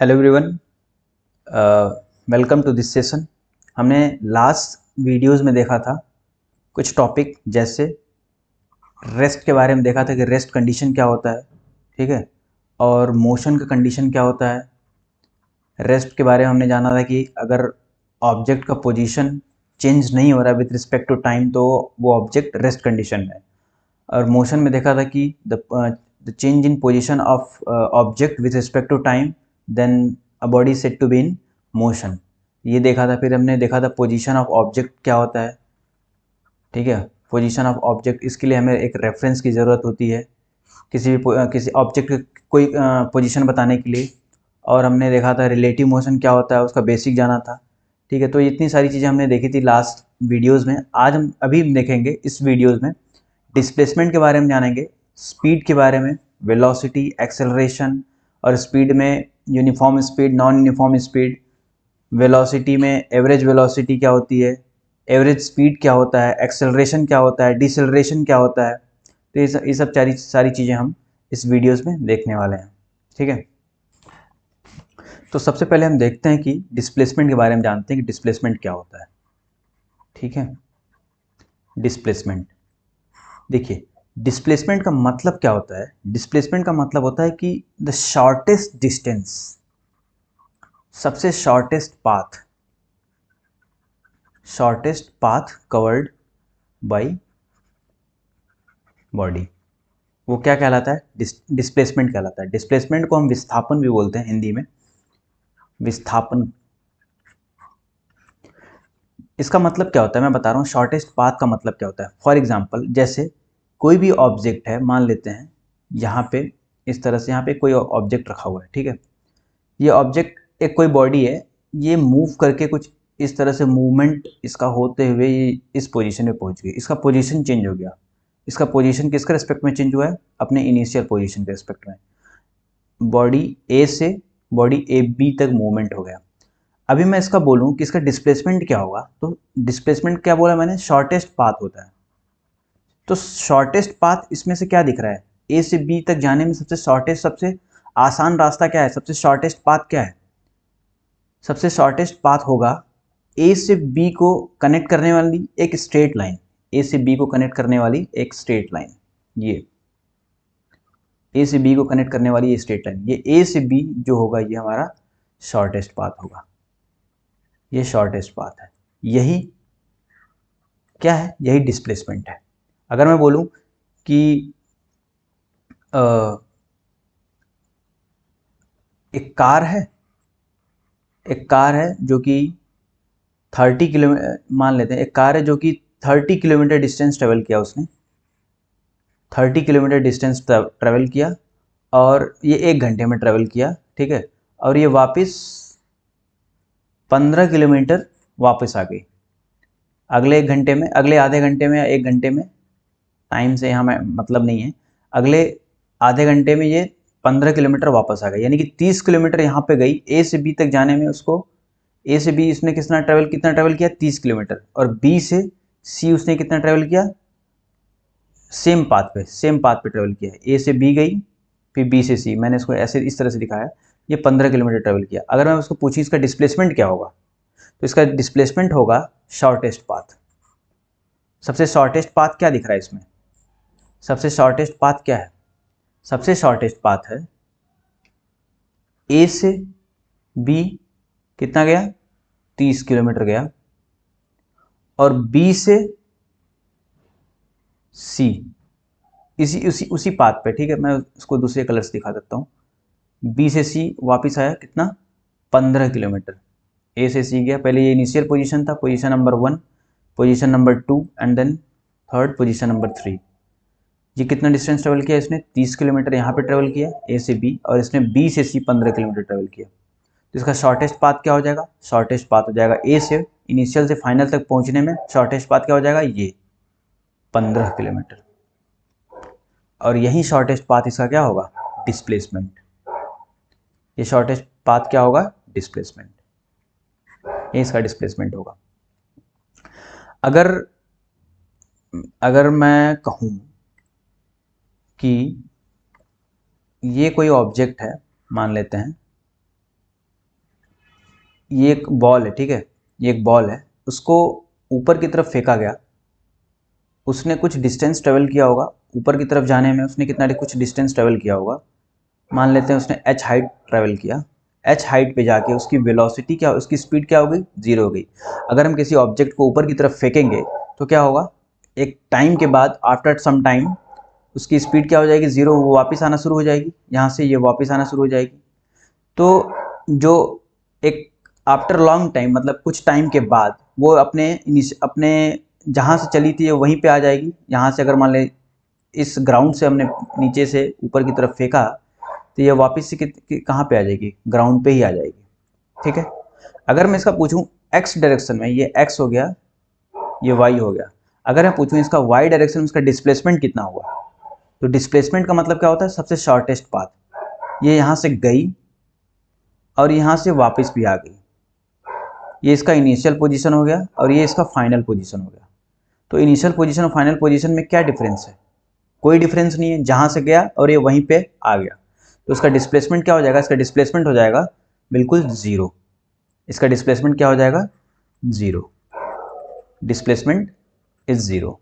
Hello everyone, welcome to this session. हमने last videos में देखा था कुछ टॉपिक, जैसे रेस्ट के बारे में देखा था कि रेस्ट कंडीशन क्या होता है, ठीक है, और मोशन का कंडीशन क्या होता है। रेस्ट के बारे में हमने जाना था कि अगर ऑब्जेक्ट का पोजीशन चेंज नहीं हो रहा विथ रिस्पेक्ट टू टाइम तो वो ऑब्जेक्ट रेस्ट कंडीशन में है। और मोशन में देखा था कि the change in position of object with respect to time, then a body said to be in motion, ये देखा था। फिर हमने देखा था पोजीशन ऑफ ऑब्जेक्ट क्या होता है, ठीक है। पोजीशन ऑफ ऑब्जेक्ट, इसके लिए हमें एक रेफरेंस की ज़रूरत होती है किसी ऑब्जेक्ट की कोई पोजीशन बताने के लिए। और हमने देखा था रिलेटिव मोशन क्या होता है, उसका बेसिक जाना था, ठीक है। तो इतनी सारी चीज़ें हमने देखी थी लास्ट वीडियोज़ में। आज हम अभी देखेंगे इस वीडियोज़ में डिस्प्लेसमेंट के बारे में जानेंगे, स्पीड के बारे में, वेलोसिटी, एक्सेलरेशन, और स्पीड में uniform speed, non uniform speed, velocity में एवरेज वेलोसिटी क्या होती है, एवरेज स्पीड क्या होता है, एक्सेलरेशन क्या होता है, डिसेलरेशन क्या होता है। तो ये सब सारी चीज़ें हम इस वीडियोज़ में देखने वाले हैं, ठीक है। तो सबसे पहले हम देखते हैं कि डिस्प्लेसमेंट के बारे में जानते हैं कि डिस्प्लेसमेंट क्या होता है, ठीक है। डिस्प्लेसमेंट, देखिए, डिस्प्लेसमेंट का मतलब क्या होता है। डिस्प्लेसमेंट का मतलब होता है कि द शॉर्टेस्ट डिस्टेंस, सबसे shortest path covered by body, वो क्या कहलाता है, डिस्प्लेसमेंट कहलाता है। डिस्प्लेसमेंट को हम विस्थापन भी बोलते हैं हिंदी में, विस्थापन। इसका मतलब क्या होता है मैं बता रहा हूँ, शॉर्टेस्ट पाथ का मतलब क्या होता है। फॉर एग्जांपल, जैसे कोई भी ऑब्जेक्ट है, मान लेते हैं यहाँ पे, इस तरह से यहाँ पे कोई ऑब्जेक्ट रखा हुआ है, ठीक है। ये ऑब्जेक्ट एक कोई बॉडी है, ये मूव करके कुछ इस तरह से मूवमेंट इसका होते हुए ये इस पोजीशन में पहुंच गई, इसका पोजीशन चेंज हो गया। इसका पोजीशन किसके रिस्पेक्ट में चेंज हुआ है, अपने इनिशियल पोजीशन के रिस्पेक्ट में। बॉडी ए से बॉडी ए बी तक मूवमेंट हो गया। अभी मैं इसका बोलूँ कि इसका डिस्प्लेसमेंट क्या होगा, तो डिस्प्लेसमेंट क्या बोला मैंने, शॉर्टेस्ट पाथ होता है। तो शॉर्टेस्ट पाथ इसमें से क्या दिख रहा है, ए से बी तक जाने में सबसे शॉर्टेस्ट, सबसे आसान रास्ता क्या है, सबसे शॉर्टेस्ट पाथ क्या है। सबसे शॉर्टेस्ट पाथ होगा ए से बी को कनेक्ट करने वाली एक स्ट्रेट लाइन, ए से बी को कनेक्ट करने वाली एक स्ट्रेट लाइन, ये ए से बी को कनेक्ट करने वाली ये स्ट्रेट लाइन, ये ए से बी जो होगा ये हमारा शॉर्टेस्ट पाथ होगा। ये शॉर्टेस्ट पाथ है, यही क्या है, यही डिस्प्लेसमेंट है। अगर मैं बोलूं कि अ, एक कार है, एक कार है जो कि 30 किलोमीटर, मान लेते हैं एक कार है जो कि 30 किलोमीटर डिस्टेंस ट्रेवल किया उसने, 30 किलोमीटर डिस्टेंस ट्रेवल किया, और ये 1 घंटे में ट्रेवल किया, ठीक है। और ये वापस 15 किलोमीटर वापस आ गई। अगले 1 घंटे में, अगले आधे घंटे में या 1 घंटे में, टाइम से यहाँ में मतलब नहीं है, अगले आधे घंटे में ये 15 किलोमीटर वापस आ गई, यानी कि 30 किलोमीटर यहाँ पे गई। ए से बी तक जाने में उसको, ए से बी इसने कितना ट्रेवल किया, 30 किलोमीटर। और बी से सी उसने कितना ट्रेवल किया, सेम पाथ पे ट्रेवल किया है। ए से बी गई, फिर बी से सी, मैंने इसको ऐसे इस तरह से दिखाया, ये 15 किलोमीटर ट्रेवल किया। अगर मैं उसको पूछी इसका डिस्प्लेसमेंट क्या होगा, तो इसका डिस्प्लेसमेंट होगा शॉर्टेस्ट पाथ। सबसे शॉर्टेस्ट पाथ क्या दिख रहा है इसमें, सबसे शॉर्टेस्ट पाथ क्या है, सबसे शॉर्टेस्ट पाथ है ए से बी कितना गया, 30 किलोमीटर गया, और बी से सी इसी उसी उसी पाथ पे, ठीक है। मैं उसको दूसरे कलर से दिखा देता हूँ। बी से सी वापस आया कितना, 15 किलोमीटर। ए से सी गया, पहले ये इनिशियल पोजीशन था, position number 1, position number 2, and then third, position number 3। ये कितना डिस्टेंस ट्रेवल किया इसने, 30 किलोमीटर यहाँ पे ट्रेवल किया ए से बी, और इसने बी से सी 15 किलोमीटर ट्रेवल किया। तो इसका शॉर्टेस्ट पाथ क्या हो जाएगा, शॉर्टेस्ट पाथ हो जाएगा ए से इनिशियल से फाइनल तक पहुँचने में शॉर्टेस्ट पाथ क्या हो जाएगा, ये 15 किलोमीटर। और यही शॉर्टेस्ट पाथ इसका क्या होगा, डिस्प्लेसमेंट। ये शॉर्टेस्ट पाथ क्या होगा, डिस्प्लेसमेंट, ये इसका डिस्प्लेसमेंट होगा। अगर अगर मैं कहूँ कि ये कोई ऑब्जेक्ट है, मान लेते हैं ये एक बॉल है, ठीक है, ये एक बॉल है, उसको ऊपर की तरफ फेंका गया, उसने कुछ डिस्टेंस ट्रेवल किया होगा, ऊपर की तरफ जाने में उसने कितना कुछ डिस्टेंस ट्रेवल किया होगा, मान लेते हैं उसने h हाइट ट्रेवल किया, h हाइट पे जाके उसकी वेलोसिटी क्या, उसकी स्पीड क्या हो गई, जीरो हो गई। अगर हम किसी ऑब्जेक्ट को ऊपर की तरफ फेंकेंगे तो क्या होगा, एक टाइम के बाद, आफ्टर सम टाइम, उसकी स्पीड क्या हो जाएगी, जीरो, वो वापस आना शुरू हो जाएगी, यहाँ से ये वापस आना शुरू हो जाएगी। तो जो एक आफ्टर लॉन्ग टाइम, मतलब कुछ टाइम के बाद वो अपने जहाँ से चली थी वहीं पे आ जाएगी। यहाँ से अगर मान ले इस ग्राउंड से हमने नीचे से ऊपर की तरफ फेंका, तो ये वापस से कहाँ पे आ जाएगी, ग्राउंड पे ही आ जाएगी, ठीक है। अगर मैं इसका पूछूं एक्स डायरेक्शन में, ये एक्स हो गया, ये वाई हो गया, अगर मैं पूछूं इसका वाई डायरेक्शन में इसका डिस्प्लेसमेंट कितना हुआ, तो डिस्प्लेसमेंट का मतलब क्या होता है, सबसे शॉर्टेस्ट पाथ। ये यहाँ से गई और यहाँ से वापस भी आ गई, ये इसका इनिशियल पोजीशन हो गया और ये इसका फाइनल पोजीशन हो गया। तो इनिशियल पोजीशन और फाइनल पोजीशन में क्या डिफरेंस है, कोई डिफरेंस नहीं है, जहाँ से गया और ये वहीं पे आ गया। तो इसका डिस्प्लेसमेंट क्या हो जाएगा, इसका डिस्प्लेसमेंट हो जाएगा बिल्कुल ज़ीरो। इसका डिस्प्लेसमेंट क्या हो जाएगा, ज़ीरो। Displacement is zero.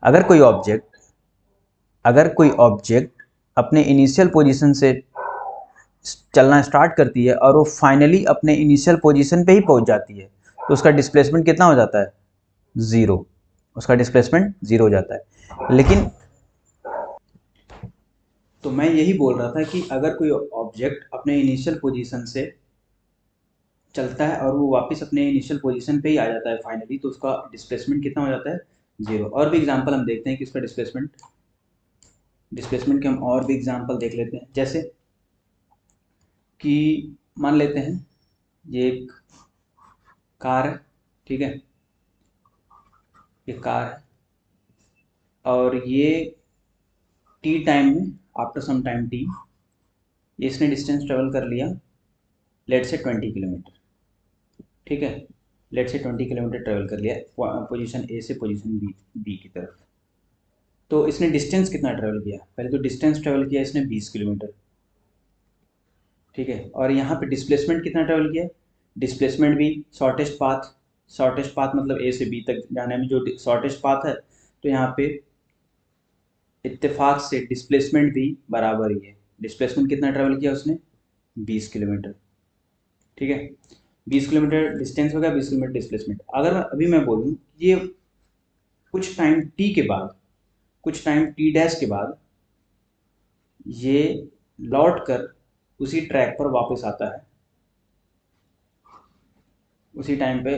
अगर कोई ऑब्जेक्ट अपने इनिशियल पोजीशन से चलना स्टार्ट करती है और वो फाइनली अपने इनिशियल पोजीशन पे ही पहुंच जाती है, तो उसका डिस्प्लेसमेंट कितना हो जाता है, ज़ीरो। उसका डिस्प्लेसमेंट ज़ीरो हो जाता है। लेकिन तो मैं यही बोल रहा था कि अगर कोई ऑब्जेक्ट अपने इनिशियल पोजीशन से चलता है और वो वापस अपने इनिशियल पोजीशन पे ही आ जाता है फाइनली, तो उसका डिस्प्लेसमेंट कितना हो जाता है, जीरो। और भी एग्जांपल हम देखते हैं कि उसका डिस्प्लेसमेंट के हम और भी एग्जांपल देख लेते हैं। जैसे कि मान लेते हैं ये एक कार है, ठीक है, ये कार है और ये टी टाइम में, आफ्टर सम टाइम टी, ये इसने डिस्टेंस ट्रेवल कर लिया, लेट से 20 किलोमीटर, ठीक है, लेट से 20 किलोमीटर ट्रेवल कर लिया पोजीशन ए से पोजीशन बी की तरफ। तो इसने डिस्टेंस कितना ट्रेवल किया, पहले तो डिस्टेंस ट्रेवल किया इसने 20 किलोमीटर, ठीक है। और यहाँ पे डिस्प्लेसमेंट कितना ट्रेवल किया, डिस्प्लेसमेंट भी शॉर्टेस्ट पाथ मतलब ए से बी तक जाने में जो शॉर्टेस्ट पाथ है, तो यहाँ पे इत्तेफाक से डिस्प्लेसमेंट भी बराबर ही है। डिस्प्लेसमेंट कितना ट्रेवल किया उसने, 20 किलोमीटर, ठीक है। 20 किलोमीटर डिस्टेंस हो गया, 20 किलोमीटर डिस्प्लेसमेंट। अगर अभी मैं बोलूँ ये कुछ टाइम टी के बाद, कुछ टाइम टी डैश के बाद ये लौट कर उसी ट्रैक पर वापस आता है, उसी टाइम पे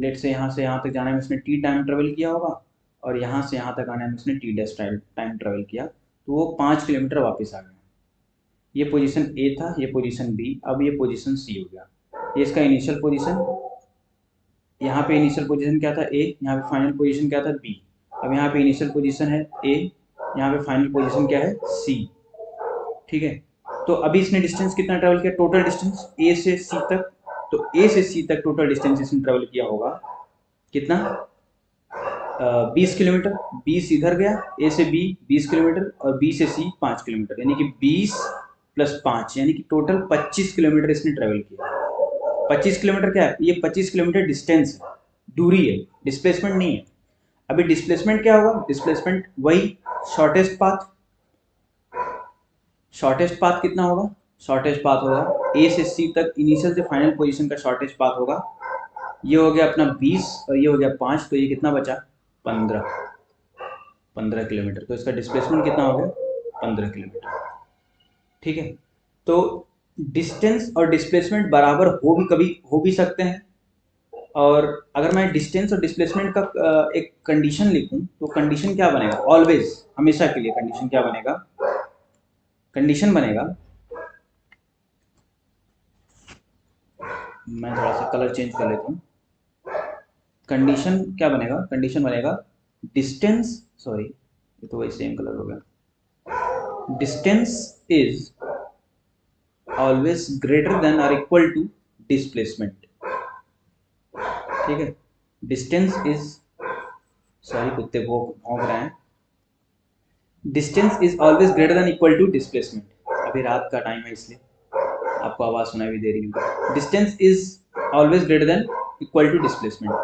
लेट से यहाँ तक जाने में उसने टी टाइम ट्रेवल किया होगा और यहाँ से यहाँ तक आने में उसने टी डैश टाइम ट्रेवल किया, तो वो 5 किलोमीटर वापस आ गया। ये पोजीशन ए था, ये पोजीशन बी, अब ये पोजीशन सी हो गया। ये इसका इनिशियल पोजीशन, यहाँ पे इनिशियल पोजीशन क्या था, ए, यहाँ पे फाइनल पोजीशन क्या था, बी। अब यहाँ पे इनिशियल पोजीशन है ए, यहाँ पे फाइनल पोजीशन क्या है, सी, ठीक है। तो अभी इसने डिस्टेंस कितना ट्रेवल किया, टोटल डिस्टेंस ए से सी तक, तो ए से सी तक टोटल डिस्टेंस इसने ट्रेवल किया होगा कितना, 20 किलोमीटर। 20 इधर गया, ए से बी 20 किलोमीटर और बी से सी 5 किलोमीटर, यानी कि 20 + 5 यानी कि टोटल 25 किलोमीटर इसने ट्रेवल किया। 25 किलोमीटर क्या है, ये 25 किलोमीटर डिस्टेंस है, दूरी है, डिस्प्लेसमेंट नहीं है। अभी डिस्प्लेसमेंट क्या होगा, डिस्प्लेसमेंट वही शॉर्टेस्ट पाथ। शॉर्टेस्ट पाथ कितना होगा, शॉर्टेस्ट पाथ होगा ए से सी तक इनिशियल से फाइनल पोजीशन का शॉर्टेस्ट पाथ होगा, ये हो गया अपना 20 और ये हो गया 5, तो ये कितना बचा, 15 किलोमीटर। तो इसका डिस्प्लेसमेंट कितना हो गया, 15 किलोमीटर, ठीक है। तो डिस्टेंस और डिस्प्लेसमेंट बराबर हो भी सकते हैं। और अगर मैं डिस्टेंस और डिस्प्लेसमेंट का एक कंडीशन लिखूं, तो कंडीशन क्या बनेगा, ऑलवेज, हमेशा के लिए कंडीशन क्या बनेगा, कंडीशन बनेगा, मैं थोड़ा सा कलर चेंज कर लेता हूँ। कंडीशन क्या बनेगा, कंडीशन बनेगा डिस्टेंस, सॉरी ये तो वही सेम कलर हो गया, distance is always greater then और इक्वल टू डिस्प्लेसमेंट, ठीक है। डिस्टेंस इज, सॉरी कुत्ते वो भौंक रहे हैं, distance is always greater than equal to displacement. अभी रात का टाइम है इसलिए, आपको आवाज़ सुनाई भी दे रही होगी। Distance is always greater than equal to displacement.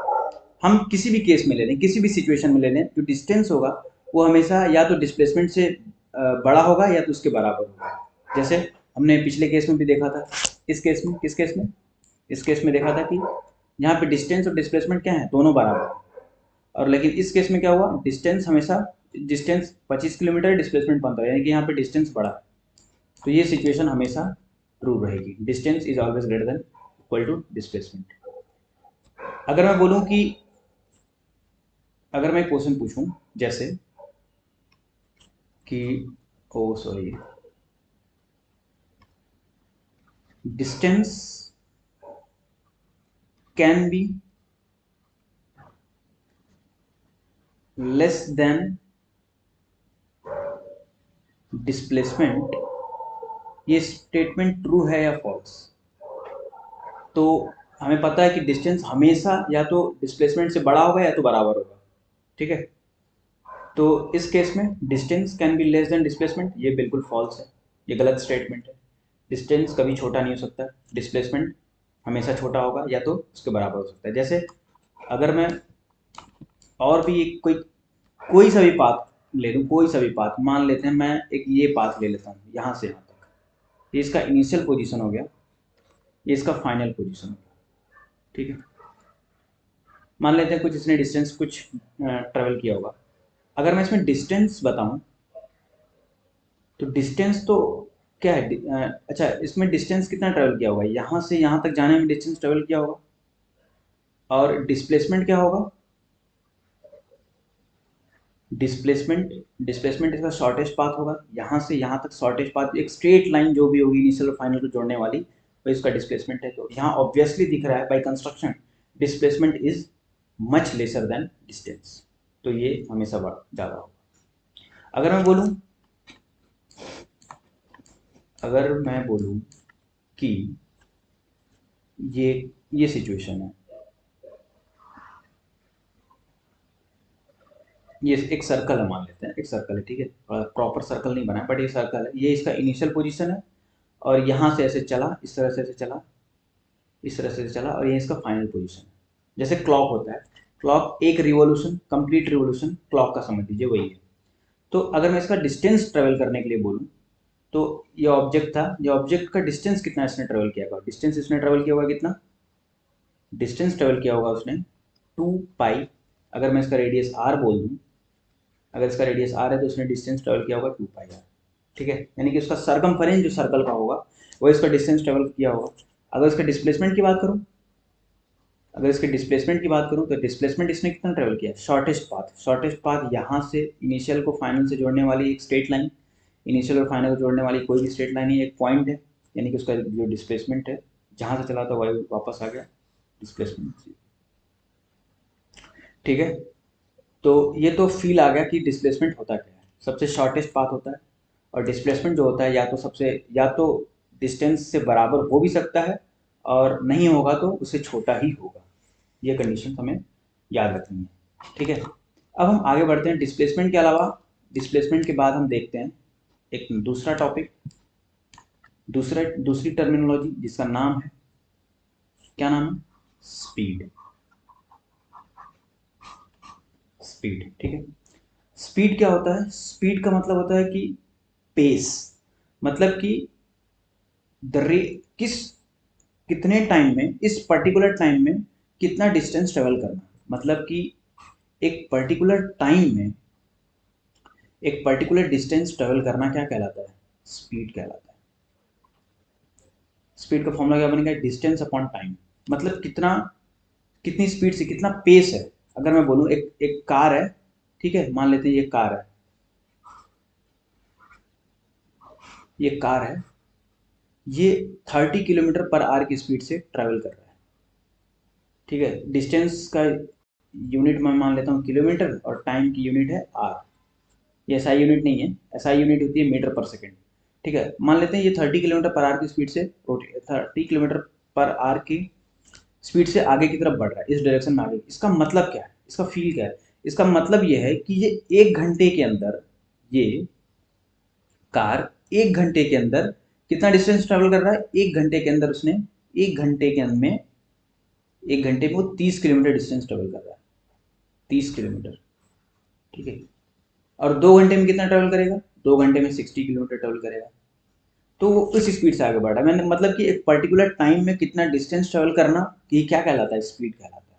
हम किसी भी केस में ले लें, किसी भी सिचुएशन में ले लें, जो डिस्टेंस होगा वो हमेशा या तो डिस्प्लेसमेंट से बड़ा होगा या तो उसके बराबर होगा। जैसे हमने पिछले केस में भी देखा था, इस केस में, किस केस में, इस केस में देखा था कि यहाँ पे डिस्टेंस और डिस्प्लेसमेंट क्या है, दोनों बराबर। और लेकिन इस केस में क्या हुआ, डिस्टेंस हमेशा, डिस्टेंस 25 किलोमीटर, डिस्प्लेसमेंट 15, यानी कि यहाँ पे डिस्टेंस बड़ा है। तो ये सिचुएशन हमेशा ट्रू रहेगी, distance is always greater than equal to displacement. अगर मैं बोलूँ कि, अगर मैं क्वेश्चन पूछूं जैसे कि, oh sorry, distance can be less than displacement, ये स्टेटमेंट ट्रू है या फॉल्स? तो हमें पता है कि डिस्टेंस हमेशा या तो डिस्प्लेसमेंट से बड़ा होगा या तो बराबर होगा, ठीक है। तो इस केस में distance can be less than displacement, ये बिल्कुल फॉल्स है, ये गलत स्टेटमेंट है। डिस्टेंस कभी छोटा नहीं हो सकता, डिस्प्लेसमेंट हमेशा छोटा होगा या तो उसके बराबर हो सकता है। जैसे अगर मैं और भी एक कोई सा भी पाथ ले लूँ, कोई सा भी पाथ मान लेते हैं, मैं एक ये पाथ ले लेता हूँ यहाँ से यहाँ तक, ये इसका इनिशियल पोजीशन हो गया, ये इसका फाइनल पोजीशन हो गया, ठीक है। मान लेते हैं कुछ इसने डिस्टेंस कुछ ट्रेवल किया होगा। अगर मैं इसमें डिस्टेंस बताऊं तो डिस्टेंस तो क्या है, अच्छा इसमें डिस्टेंस कितना ट्रेवल किया होगा, यहाँ से यहाँ तक जाने में डिस्टेंस ट्रेवल किया होगा। और डिस्प्लेसमेंट क्या होगा, डिस्प्लेसमेंट, डिस्प्लेसमेंट इसका शॉर्टेस्ट पाथ होगा, यहाँ से यहाँ तक शॉर्टेस्ट पाथ, एक स्ट्रेट लाइन जो भी होगी इनिशियल और फाइनल को जोड़ने वाली, वो इसका डिस्प्लेसमेंट है। तो यहाँ ऑब्वियसली दिख रहा है by construction displacement is much lesser than distance, तो ये हमेशा ज़्यादा होगा। अगर मैं बोलूँ, अगर मैं बोलूँ कि ये सिचुएशन है, ये एक सर्कल है, मान लेते हैं एक सर्कल है, ठीक है, प्रॉपर सर्कल नहीं बना है बट ये सर्कल है, ये इसका इनिशियल पोजीशन है और यहाँ से ऐसे चला, इस तरह से ऐसे चला, इस तरह से चला, और ये इसका फाइनल पोजीशन है। जैसे क्लॉक होता है, क्लॉक एक रिवॉल्यूशन, कंप्लीट रिवॉल्यूशन क्लॉक का समझ लीजिए वही है। तो अगर मैं इसका डिस्टेंस ट्रेवल करने के लिए बोलूँ तो ये ऑब्जेक्ट था, ये ऑब्जेक्ट का डिस्टेंस कितना इसने ट्रेवल किया होगा, डिस्टेंस इसने ट्रेवल किया होगा कितना, डिस्टेंस ट्रेवल किया होगा उसने 2 पाई। अगर मैं इसका रेडियस आर बोल दूँ, अगर इसका रेडियस आर है तो उसने डिस्टेंस ट्रेवल किया होगा 2 पाई आर, ठीक है। यानी कि उसका सरकमफेरेंस जो सर्कल का होगा वो इसका डिस्टेंस ट्रेवल किया होगा। अगर इसका डिस्प्लेसमेंट की बात करूँ, अगर इसके डिस्प्लेसमेंट की बात करूँ तो डिस्प्लेसमेंट इसने कितना ट्रेवल किया, शॉर्टेस्ट पाथ, शॉर्टेस्ट पाथ यहाँ से इनिशियल को फाइनल से जोड़ने वाली एक स्ट्रेट लाइन, इनिशियल और फाइनल को जोड़ने वाली कोई भी स्ट्रेट लाइन ही एक पॉइंट है, यानी कि उसका जो डिस्प्लेसमेंट है जहाँ से चला था वही वापस आ गया डिस्प्लेसमेंट, ठीक है। तो ये तो फील आ गया कि डिस्प्लेसमेंट होता क्या है, सबसे शॉर्टेस्ट पाथ होता है। और डिस्प्लेसमेंट जो होता है या तो सबसे, या तो डिस्टेंस से बराबर हो भी सकता है और नहीं होगा तो उससे छोटा ही होगा, ये कंडीशन हमें याद रखनी है, ठीक है। अब हम आगे बढ़ते हैं, डिस्प्लेसमेंट के अलावा, डिस्प्लेसमेंट के बाद हम देखते हैं एक दूसरा टॉपिक, दूसरी टर्मिनोलॉजी जिसका नाम है, क्या नाम है, स्पीड, स्पीड, ठीक है। स्पीड क्या होता है, स्पीड का मतलब होता है कि पेस, मतलब कि द रे, कितने टाइम में, इस पर्टिकुलर टाइम में कितना डिस्टेंस ट्रेवल करना, मतलब कि एक पर्टिकुलर टाइम में एक पर्टिकुलर डिस्टेंस ट्रेवल करना क्या कहलाता है, स्पीड कहलाता है। स्पीड का फॉर्मूला क्या बनेगा, डिस्टेंस अपॉन टाइम, मतलब कितना, कितनी स्पीड से, कितना पेस है। अगर मैं बोलूँ एक एक कार है, ठीक है, मान लेते हैं ये कार है, ये कार है, ये 30 किलोमीटर पर आवर की स्पीड से ट्रैवल कर रहा है, ठीक है। डिस्टेंस का यूनिट मैं मान लेता हूँ किलोमीटर और टाइम की यूनिट है आर, ये एसआई यूनिट नहीं है, एसआई यूनिट होती है मीटर पर सेकेंड, ठीक है। मान लेते हैं ये 30 किलोमीटर पर आवर की स्पीड से 30 किलोमीटर पर आवर की स्पीड से आगे की तरफ बढ़ रहा है, इस डायरेक्शन में आगे। इसका मतलब क्या है, इसका फील क्या है, इसका मतलब ये है कि ये 1 घंटे के अंदर, ये कार 1 घंटे के अंदर कितना डिस्टेंस ट्रेवल कर रहा है? 1 घंटे के अंदर उसने 1 घंटे में वो 30 किलोमीटर डिस्टेंस ट्रेवल कर रहा है, 30 किलोमीटर, ठीक है। और 2 घंटे में कितना ट्रेवल करेगा? 2 घंटे में 60 किलोमीटर ट्रेवल करेगा। तो वो उस स्पीड से आगे बढ़ रहा है। मैंने मतलब कि एक पर्टिकुलर टाइम में कितना डिस्टेंस ट्रेवल करना, ये क्या कहलाता है? स्पीड कहलाता है।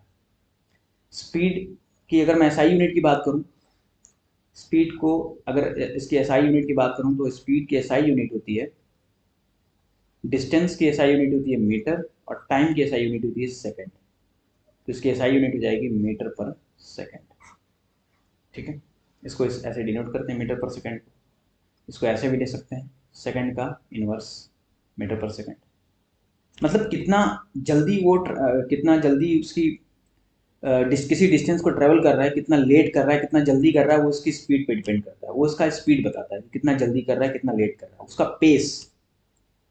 स्पीड की अगर मैं एसआई यूनिट की बात करूं, स्पीड को अगर इसकी एसआई यूनिट की बात करूं तो स्पीड की एसआई यूनिट होती है, डिस्टेंस की एसआई यूनिट होती है मीटर, और टाइम की एसआई यूनिट होती है सेकंड। तो इसकी एसआई यूनिट हो जाएगी मीटर पर सेकंड, ठीक है। इसको ऐसे डिनोट करते हैं, मीटर पर सेकंड को। इसको ऐसे भी ले सकते हैं, सेकंड का इनवर्स मीटर पर सेकंड। मतलब कितना जल्दी वो कितना जल्दी उसकी किसी डिस्टेंस को ट्रेवल कर रहा है, कितना लेट कर रहा है, कितना जल्दी कर रहा है, वो उसकी स्पीड पे डिपेंड करता है। वो उसका स्पीड बताता है कितना जल्दी कर रहा है, कितना लेट कर रहा है, उसका पेस,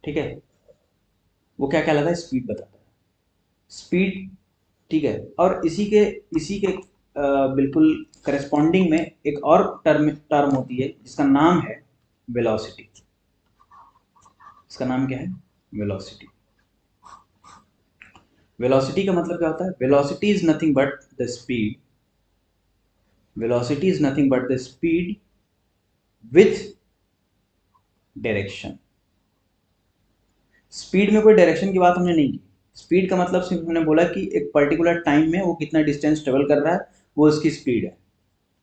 ठीक है। वो क्या कहलाता है? स्पीड बताता है, स्पीड, ठीक है। और इसी के बिल्कुल करस्पॉन्डिंग में एक और टर्म होती है जिसका नाम है वेलोसिटी। इसका नाम क्या है? वेलोसिटी। वेलोसिटी का मतलब क्या होता है? Velocity is nothing but the speed, velocity is nothing but the speed with direction. Speed में कोई डायरेक्शन की बात हमने नहीं की। स्पीड का मतलब सिर्फ हमने बोला कि एक पर्टिकुलर टाइम में वो कितना डिस्टेंस ट्रेवल कर रहा है, वो उसकी स्पीड है,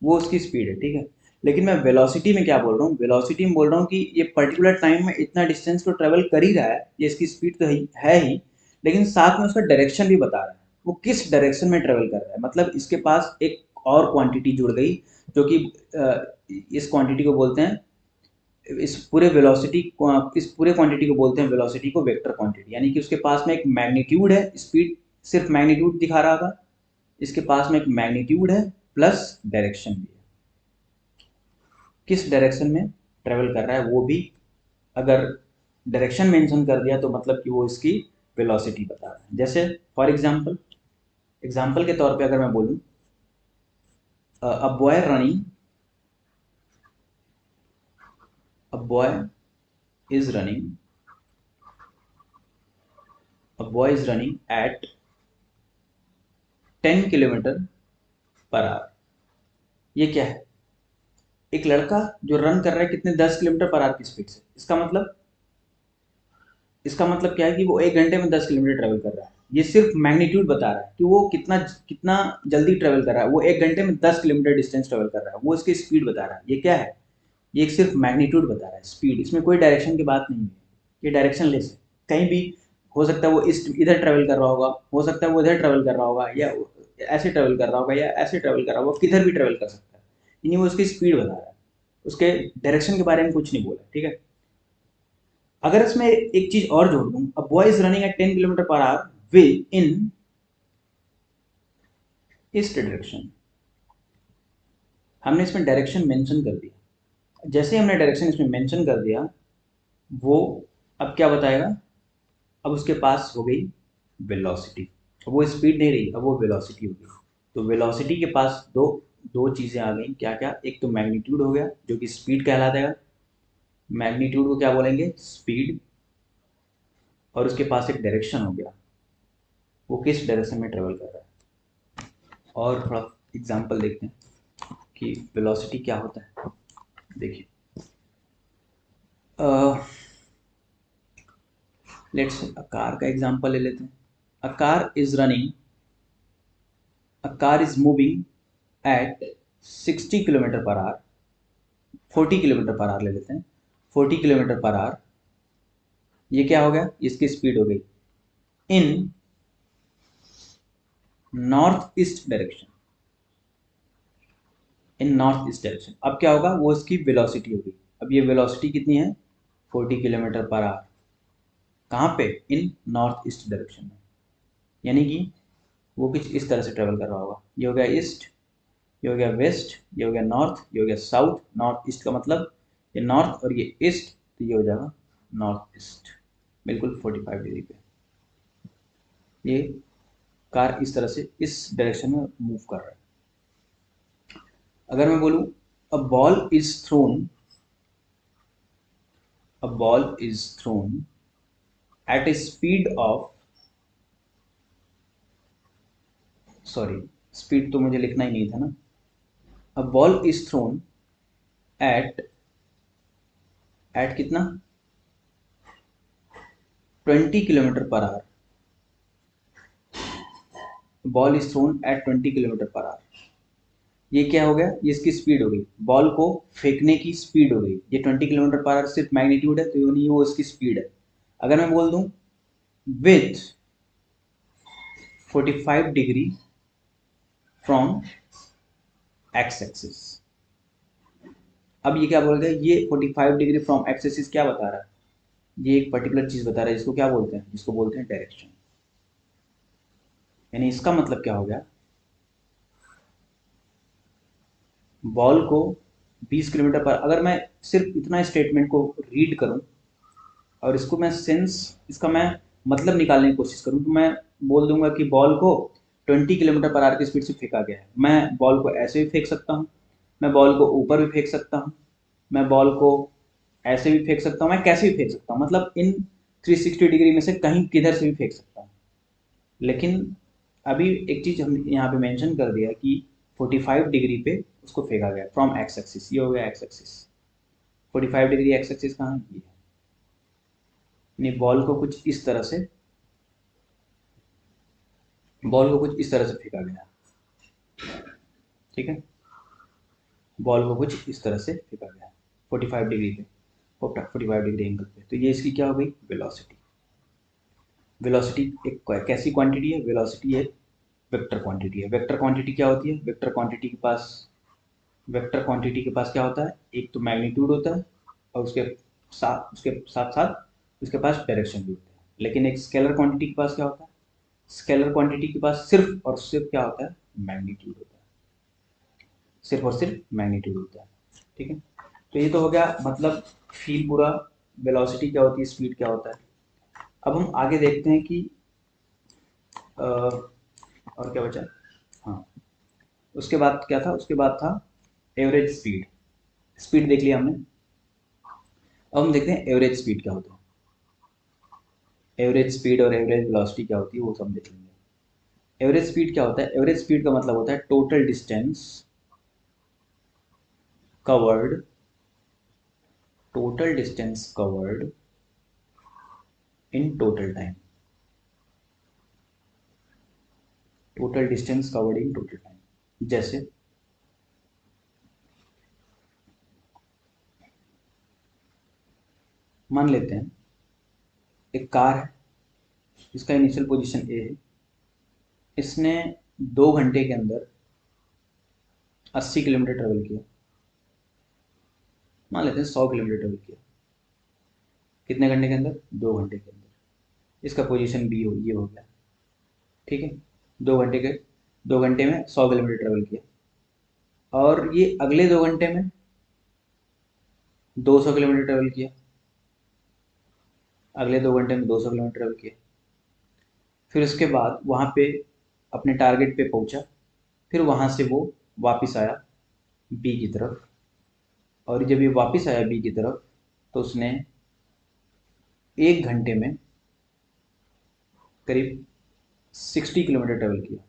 वो उसकी स्पीड है, ठीक है। लेकिन मैं वेलोसिटी में क्या बोल रहा हूँ? वेलोसिटी में बोल रहा हूँ कि ये पर्टिकुलर टाइम में इतना डिस्टेंस तो ट्रेवल कर ही रहा है, ये इसकी स्पीड तो है ही, लेकिन साथ में उसका डायरेक्शन भी बता रहा है, वो किस डायरेक्शन में ट्रेवल कर रहा है। मतलब इसके पास एक और क्वांटिटी जुड़ गई, जो कि इस क्वांटिटी को बोलते हैं, इस पूरे क्वांटिटी को बोलते हैं वेलोसिटी को वेक्टर क्वांटिटी। यानी कि उसके पास में एक मैग्नीट्यूड है, स्पीड सिर्फ मैग्नीट्यूड दिखा रहा था, इसके पास में एक मैग्नीट्यूड है प्लस डायरेक्शन भी है, किस डायरेक्शन में ट्रेवल कर रहा है वो भी अगर डायरेक्शन मेंशन कर दिया तो मतलब कि वो इसकी वेलोसिटी बता रहा है। जैसे फॉर एग्जांपल के तौर पे अगर मैं बोलूं, a boy running a boy is running a boy is running at 10 kilometre per hour. ये क्या है? एक लड़का जो रन कर रहा है कितने? 10 किलोमीटर पर आवर की स्पीड से। इसका मतलब क्या है कि वो 1 घंटे में 10 किलोमीटर ट्रेवल कर रहा है। ये सिर्फ मैग्नीट्यूड बता रहा है कि वो कितना कितना जल्दी ट्रेवल कर रहा है। वो 1 घंटे में 10 किलोमीटर डिस्टेंस ट्रेवल कर रहा है, वो इसकी स्पीड बता रहा है। ये क्या है? ये एक सिर्फ मैग्नीट्यूड बता रहा है, स्पीड। इसमें कोई डायरेक्शन की बात नहीं है, ये डायरेक्शन लेस है। कहीं भी हो सकता है वो इधर ट्रेवल कर रहा होगा, हो सकता है वो इधर ट्रेवल कर रहा होगा, या ऐसे ट्रेवल कर रहा होगा, या ऐसे ट्रेवल कर रहा होगा, किधर भी ट्रेवल कर सकता है। यानी वो उसकी स्पीड बता रहा है, उसके डायरेक्शन के बारे में कुछ नहीं बोला, ठीक है। अगर इसमें एक चीज और जोड़ दूं, a boy is running at 10 kilometre per our with in east direction. हमने इसमें डायरेक्शन मेंशन कर दिया। जैसे हमने डायरेक्शन इसमें मेंशन कर दिया, वो अब क्या बताएगा? अब उसके पास हो गई वेलोसिटी। वो स्पीड नहीं रही, अब वो वेलोसिटी हो गई। तो वेलोसिटी के पास दो दो चीजें आ गई, क्या क्या? एक तो मैग्नीट्यूड हो गया जो कि स्पीड कहलाता है, मैग्नीट्यूड को क्या बोलेंगे? स्पीड। और उसके पास एक डायरेक्शन हो गया, वो किस डायरेक्शन में ट्रेवल कर रहा है। और थोड़ा एग्जांपल देखते हैं कि वेलोसिटी क्या होता है। देखिए, लेट्स अ कार का एग्जांपल ले लेते हैं। A car is running a car is moving at 60 kilometre per our, 40 kilometre per our ले लेते हैं, 40 किलोमीटर पर आवर। ये क्या हो गया? इसकी स्पीड हो गई इन नॉर्थ ईस्ट डायरेक्शन, इन नॉर्थ ईस्ट डायरेक्शन। अब क्या होगा? वो इसकी वेलोसिटी होगी। अब ये वेलोसिटी कितनी है? 40 किलोमीटर पर आवर। कहाँ पे? इन नॉर्थ ईस्ट डायरेक्शन में। यानी कि वो कुछ इस तरह से ट्रेवल कर रहा होगा। ये हो गया ईस्ट, ये हो गया वेस्ट, ये हो गया नॉर्थ, ये हो गया साउथ। नॉर्थ ईस्ट का मतलब ये नॉर्थ और ये ईस्ट, तो ये हो जाएगा नॉर्थ ईस्ट, बिल्कुल 45 डिग्री पे। ये कार इस तरह से इस डायरेक्शन में मूव कर रहा है। अगर मैं बोलूं, a ball is throne a ball is thrown at a speed of, sorry speed तो मुझे लिखना ही नहीं था ना, a ball is thrown at कितना 20 kilometre per hour, ball is thrown at 20 kilometre per hour. ये क्या हो गया, ये इसकी स्पीड हो गई, बॉल को फेंकने की स्पीड हो गई। ये 20 किलोमीटर पर आवर सिर्फ मैग्नीट्यूड है, तो ये नहीं, वो इसकी स्पीड है। अगर मैं बोल दूं with 45 degree from x axis, अब ये क्या बोल रहा है, ये 45 डिग्री फ्रॉम एक्स एक्सिस क्या बता रहा है, ये एक पर्टिकुलर चीज बता रहा है जिसको क्या बोलते हैं, जिसको बोलते हैं डायरेक्शन। यानी इसका मतलब क्या हो गया, बॉल को 20 किलोमीटर पर, अगर मैं सिर्फ इतना स्टेटमेंट को रीड करूं और इसको मैं सेंस, इसका मैं मतलब निकालने की कोशिश करूं, तो मैं बोल दूंगा कि बॉल को 20 किलोमीटर पर आवर की स्पीड से फेंका गया है। मैं बॉल को ऐसे भी फेंक सकता हूं, मैं बॉल को ऊपर भी फेंक सकता हूं, मैं बॉल को ऐसे भी फेंक सकता हूं, मैं कैसे भी फेंक सकता हूं, मतलब इन 360 डिग्री में से कहीं किधर से भी फेंक सकता हूं। लेकिन अभी एक चीज हम यहाँ पे मेंशन कर दिया कि 45 डिग्री पे उसको फेंका गया फ्रॉम एक्स एक्सिस, ये हो गया x axis. 45 degree x axis कहाँ है, ये है। बॉल को कुछ इस तरह से, बॉल को कुछ इस तरह से फेंका गया, ठीक है, बॉल को कुछ इस तरह से फेंका गया 45 डिग्री पे, 45 डिग्री एंगल पे, तो ये इसकी क्या हो गई, वेलोसिटी। वेलोसिटी एक कैसी क्वांटिटी है, वेलोसिटी एक वेक्टर क्वांटिटी है। वेक्टर क्वांटिटी क्या होती है, वेक्टर क्वांटिटी के पास, वेक्टर क्वांटिटी के पास क्या होता है, एक तो मैग्नीट्यूड होता है और उसके साथ साथ उसके पास डायरेक्शन भी होता है। लेकिन एक स्केलर क्वांटिटी के पास क्या होता है, स्केलर क्वांटिटी के पास सिर्फ और सिर्फ क्या होता है, मैग्नीट्यूड होता है, सिर्फ और सिर्फ मैग्नीट्यूड होता है, ठीक है। तो ये तो हो गया मतलब फील पूरा, वेलोसिटी क्या होती है, स्पीड क्या होता है। अब हम आगे देखते हैं कि और क्या बचा, हाँ उसके बाद क्या था, उसके बाद था एवरेज स्पीड। स्पीड देख लिया हमने, अब हम देखते हैं एवरेज स्पीड क्या होता है। एवरेज स्पीड और एवरेज वेलोसिटी क्या होती है वो सब देखेंगे। एवरेज स्पीड क्या होता है, एवरेज स्पीड का मतलब होता है total distance covered, total distance covered in total time, total distance covered in total time. जैसे मान लेते हैं एक कार है, इसका इनिशियल पोजीशन ए है, इसने 2 घंटे के अंदर 80 किलोमीटर ट्रेवल किया, मान लेते हैं 100 किलोमीटर ट्रेवल किया, कितने घंटे के अंदर, 2 घंटे के अंदर। इसका पोजीशन बी हो, ये हो गया, ठीक है। 2 घंटे के, 2 घंटे में 100 किलोमीटर ट्रेवल किया, और ये अगले 2 घंटे में 200 किलोमीटर ट्रेवल किया, अगले 2 घंटे में 200 किलोमीटर ट्रेवल किया। फिर उसके बाद वहाँ पे अपने टारगेट पे पहुँचा, फिर वहाँ से वो वापस आया बी की तरफ, और जब ये वापस आया बी की तरफ तो उसने 1 घंटे में करीब 60 किलोमीटर ट्रेवल किया,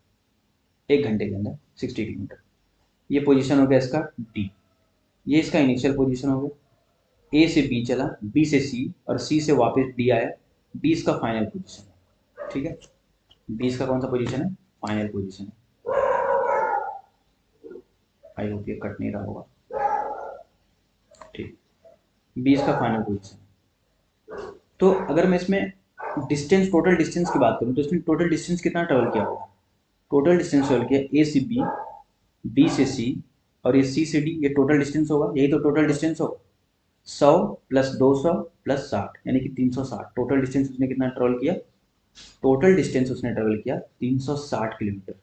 1 घंटे के अंदर 60 किलोमीटर। ये पोजीशन हो गया इसका डी, ये इसका इनिशियल पोजीशन हो गया। ए से बी चला, बी से सी, और सी से वापस डी आया, डी इसका फाइनल पोजीशन है, ठीक है। बी इसका कौन सा पोजीशन है, फाइनल पोजीशन है। आई होप ये कट नहीं रहा होगा, ठीक। बी इसका फाइनल पोजीशन है। तो अगर मैं इसमें डिस्टेंस, टोटल डिस्टेंस की बात करूँ तो इसमें टोटल डिस्टेंस कितना ट्रेवल किया होगा, टोटल डिस्टेंस ट्रेवल किया ए से बी, बी से सी, और ये सी से डी, ये टोटल डिस्टेंस होगा, यही तो टोटल डिस्टेंस होगा। 100 प्लस 200 प्लस 60 यानी कि 360, टोटल डिस्टेंस उसने कितना ट्रेवल किया, टोटल डिस्टेंस उसने ट्रेवल किया 360 किलोमीटर।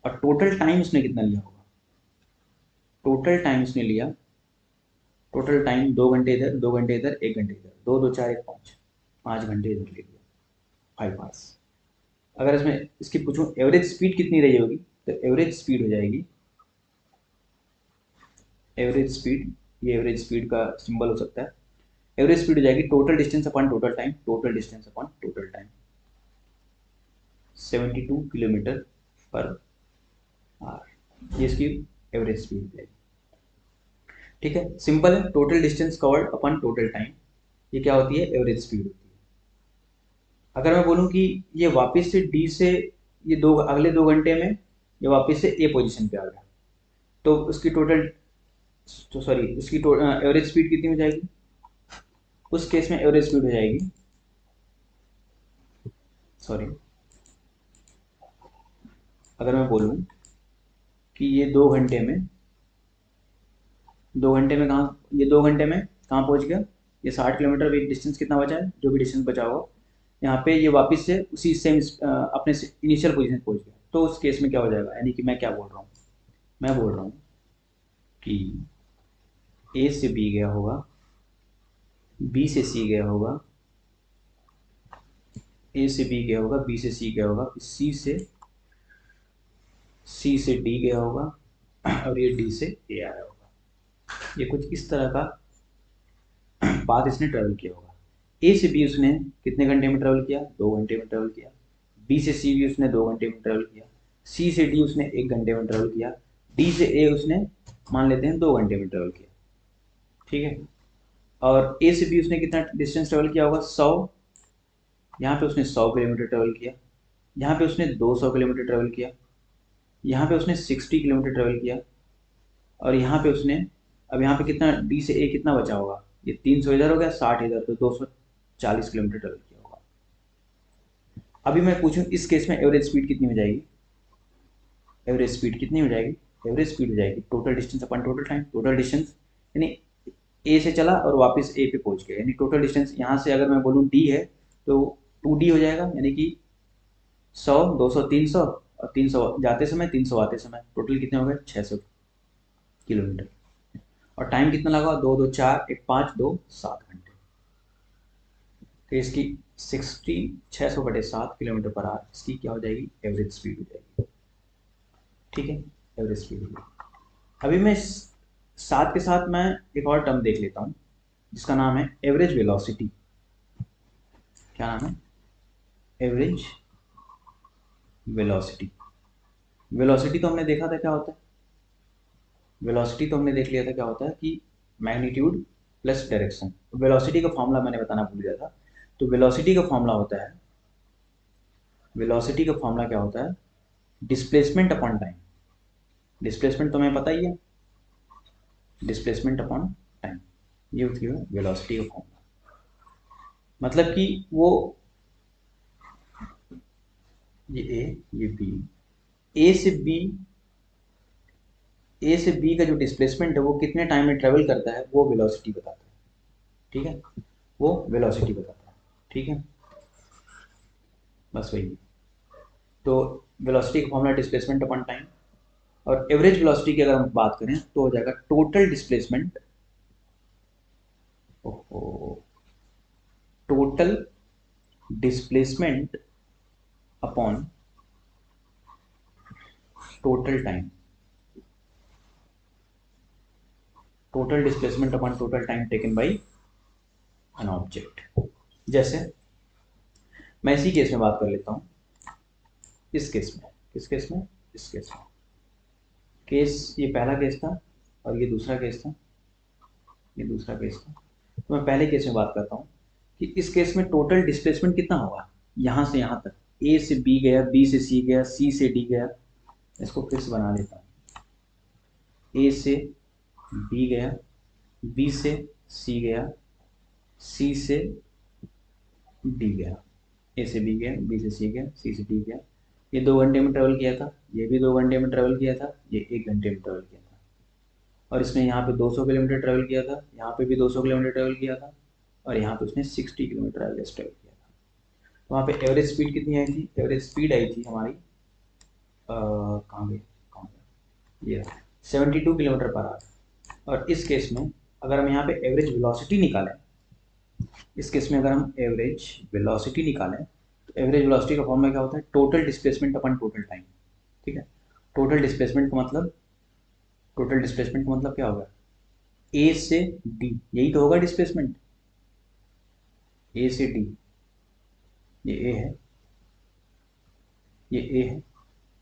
और टोटल टाइम उसने कितना लिया होगा, टोटल टाइम उसने लिया, टोटल टाइम 2 घंटे इधर, 2 घंटे इधर, 1 घंटे इधर, 2 2 4 1 5, 5 घंटे इधर ले लिया, 5 आवर्स। अगर इसमें इसकी पूछूं एवरेज स्पीड कितनी रही होगी, तो एवरेज स्पीड हो जाएगी, एवरेज स्पीड ये एवरेज स्पीड का सिंबल हो सकता है। एवरेज स्पीड हो जाएगी total distance upon total time, total distance upon total time, 72 kilometre per hour, ये इसकी एवरेज स्पीड हो जाएगी। ठीक है, सिंपल है, टोटल डिस्टेंस कवर्ड अपन टोटल टाइम, ये क्या होती है, एवरेज स्पीड होती है। अगर मैं बोलूं कि ये वापस से डी से ये अगले 2 घंटे में ये वापस से ए पोजीशन पे आ गया, तो उसकी टोटल तो सॉरी उसकी एवरेज स्पीड कितनी हो जाएगी, उस केस में एवरेज स्पीड हो जाएगी, सॉरी अगर मैं बोलूं कि ये 2 घंटे में 2 घंटे में कहाँ ये 2 घंटे में कहाँ पहुंच गया, ये 60 किलोमीटर एक डिस्टेंस कितना बचा है, जो भी डिस्टेंस बचा होगा यहाँ पे ये वापस से उसी सेम अपने इनिशियल पोजीशन पहुंच गया, तो उस केस में क्या हो जाएगा, यानी कि मैं क्या बोल रहा हूँ, मैं बोल रहा हूँ कि ए से बी गया होगा, बी से सी गया होगा, ए से बी गया होगा, बी से सी गया होगा, सी से डी गया होगा और ये डी से ए आया होगा। ये कुछ इस तरह का पाथ इसने ट्रेवल किया होगा। ए से बी उसने कितने घंटे में ट्रेवल किया, 2 घंटे में ट्रेवल किया। बी से सी भी उसने 2 घंटे में ट्रेवल किया। सी से डी उसने 1 घंटे में ट्रेवल किया। डी से ए उसने मान लेते हैं 2 घंटे में ट्रेवल किया, ठीक है। और ए से बी उसने कितना डिस्टेंस ट्रेवल किया होगा, 100, यहाँ पे उसने 100 किलोमीटर ट्रेवल किया, यहाँ पे उसने 200 किलोमीटर ट्रेवल किया, यहाँ पे उसने 60 किलोमीटर ट्रेवल किया, और यहाँ पे उसने अब यहाँ पे कितना डी से ए कितना बचा होगा, ये 300 इधर हो गया, 60 इधर, तो 240 किलोमीटर ट्रेवल किया होगा। अभी मैं पूछूं इस केस में एवरेज स्पीड कितनी हो जाएगी, एवरेज स्पीड कितनी हो जाएगी, एवरेज स्पीड हो जाएगी टोटल डिस्टेंस अपन टोटल टाइम, टोटल डिस्टेंस यानी ए से चला और वापस ए पे पहुंच गया, यानी टोटल डिस्टेंस यहाँ से अगर मैं बोलूँ डी है तो 2D हो जाएगा, यानी कि 100, 200, 300 और 300 जाते समय 300 आते समय, टोटल कितने हो गए 600 किलोमीटर। और टाइम कितना लगा, 2 2 4 1 5 2 7 घंटे। तो इसकी 60 600/7 किलोमीटर पर आवर इसकी क्या हो जाएगी, एवरेज स्पीड हो जाएगी, ठीक है, एवरेज स्पीड हो जाएगी। अभी मैं साथ के साथ मैं एक और टर्म देख लेता हूँ जिसका नाम है एवरेज वेलोसिटी। क्या नाम है, एवरेज वेलोसिटी। वेलोसिटी तो हमने देखा था क्या होता है, वेलोसिटी तो हमने देख लिया था क्या होता है कि मैग्नीट्यूड प्लस डायरेक्शन। वेलोसिटी का फॉर्मूला मैंने बताना भूल गया था, तो वेलोसिटी का फॉर्मूला होता है, वेलोसिटी का फॉर्मूला क्या होता है, डिस्प्लेसमेंट अपॉन टाइम। डिस्प्लेसमेंट तो हमें पता ही है, डिस्प्लेसमेंट अपॉन टाइम, ये होती है वेलोसिटी का फॉर्मूला। मतलब कि वो ये ए ये बी, ए से बी, ए से बी का जो डिस्प्लेसमेंट है वो कितने टाइम में ट्रेवल करता है, वो वेलोसिटी बताता है, ठीक है, वो वेलोसिटी बताता है, ठीक है, बस वही। तो वेलोसिटी का फॉर्मूला डिस्प्लेसमेंट अपॉन टाइम। और एवरेज वेलोसिटी की अगर हम बात करें तो हो जाएगा total displacement, total displacement upon total time, total displacement upon total time taken by an object. जैसे मैं इसी केस में बात कर लेता हूँ, इस केस में, किस केस में, इस केस में, केस ये पहला केस था और ये दूसरा केस था, ये दूसरा केस था। तो मैं पहले केस में बात करता हूँ कि इस केस में टोटल डिस्प्लेसमेंट कितना होगा, यहाँ से यहाँ तक, ए से बी गया, बी से सी गया, सी से डी गया। इसको फिर से बना लेता हूँ, ए से बी गया, बी से सी गया, सी से डी गया, ए से बी गया, बी से सी गया, सी से डी गया। ये 2 घंटे में ट्रेवल किया था, ये भी 2 घंटे में ट्रेवल किया था, ये 1 घंटे में ट्रेवल किया था। और इसने यहाँ पे 200 किलोमीटर ट्रेवल किया था, यहाँ पे भी 200 किलोमीटर ट्रेवल किया था, और यहाँ पे उसने 60 किलोमीटर एवरेज ट्रेवल किया था। तो वहाँ पे एवरेज स्पीड कितनी आई थी, एवरेज स्पीड आई थी हमारी कहाँ गई, कहाँ गई, ये 72 किलोमीटर पर आवर। और इस केस में अगर हम यहाँ पे एवरेज वेलोसिटी निकालें, इस केस में अगर हम एवरेज वेलोसिटी निकालें तो एवरेज वेलोसिटी का फॉर्मूला क्या होता है, टोटल डिस्प्लेसमेंट अपन टोटल टाइम, ठीक है। टोटल डिस्प्लेसमेंट का मतलब, टोटल डिस्प्लेसमेंट का मतलब क्या होगा, ए से डी, यही तो होगा डिस्प्लेसमेंट, ए से डी, ये ए है, ये ए है,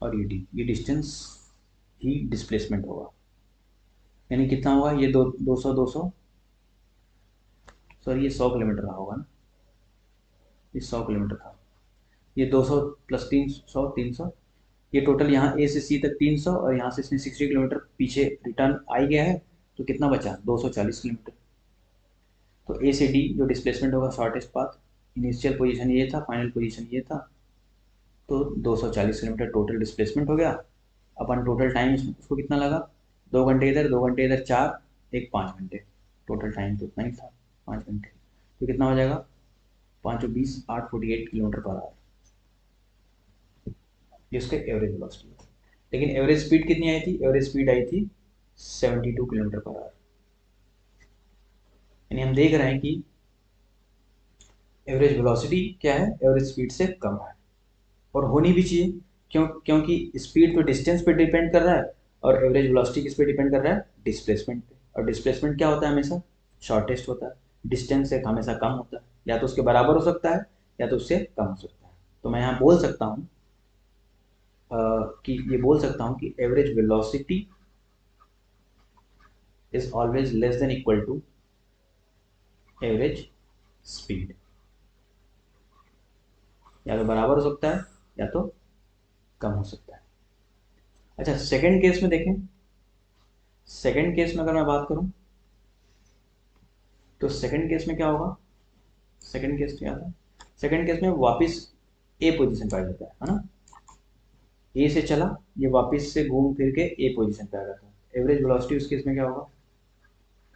और ये डी, ये डिस्टेंस ही डिस्प्लेसमेंट होगा। यानी कितना होगा ये, 200 सॉरी ये 100 किलोमीटर रहा होगा ना, ये 100 किलोमीटर था, ये 200 प्लस 300 300, ये टोटल यहाँ ए से सी तक 300, और यहाँ से इसने 60 किलोमीटर पीछे रिटर्न आ ही गया है, तो कितना बचा 240 किलोमीटर। तो ए से डी जो डिस्प्लेसमेंट होगा शॉर्टेस्ट पाथ, इनिशियल पोजीशन ये था, फाइनल पोजीशन ये था, तो 240 किलोमीटर टोटल डिस्प्लेसमेंट हो गया। अपन टोटल टाइम उसको कितना लगा, 2 घंटे इधर 2 घंटे इधर 4, एक 5 घंटे, टोटल टाइम तो उतना ही था 5 घंटे। तो कितना हो जाएगा 5 20 8 48 किलोमीटर पर आवर, ये उसका एवरेज वेलोसिटी है। लेकिन एवरेज स्पीड कितनी आई थी, एवरेज स्पीड आई थी 72 किलोमीटर पर आवर। यानी हम देख रहे हैं कि एवरेज वेलोसिटी क्या है, एवरेज स्पीड से कम है, और होनी भी चाहिए, क्योंकि स्पीड तो डिस्टेंस पे डिपेंड कर रहा है, और एवरेज वेलोसिटी किस पे डिपेंड कर रहा है, डिस्प्लेसमेंट पे। और डिस्प्लेसमेंट क्या होता है, हमेशा शॉर्टेस्ट होता है, डिस्टेंस से हमेशा कम होता है, या तो उसके बराबर हो सकता है या तो उससे कम हो सकता है। तो मैं यहाँ बोल सकता हूँ कि ये बोल सकता हूँ कि average velocity is always less than equal to average speed, या तो बराबर हो सकता है या तो कम हो सकता है। अच्छा, सेकंड केस में देखें, सेकंड केस में अगर मैं बात करूं, तो सेकंड केस में क्या होगा, सेकंड केस क्या था, सेकंड केस में वापस ए पोजीशन पे आ जाता है ना, ए से चला, ये वापस से घूम फिर के ए पोजीशन पे आ जाता है। एवरेज वेलोसिटी उस केस में क्या होगा,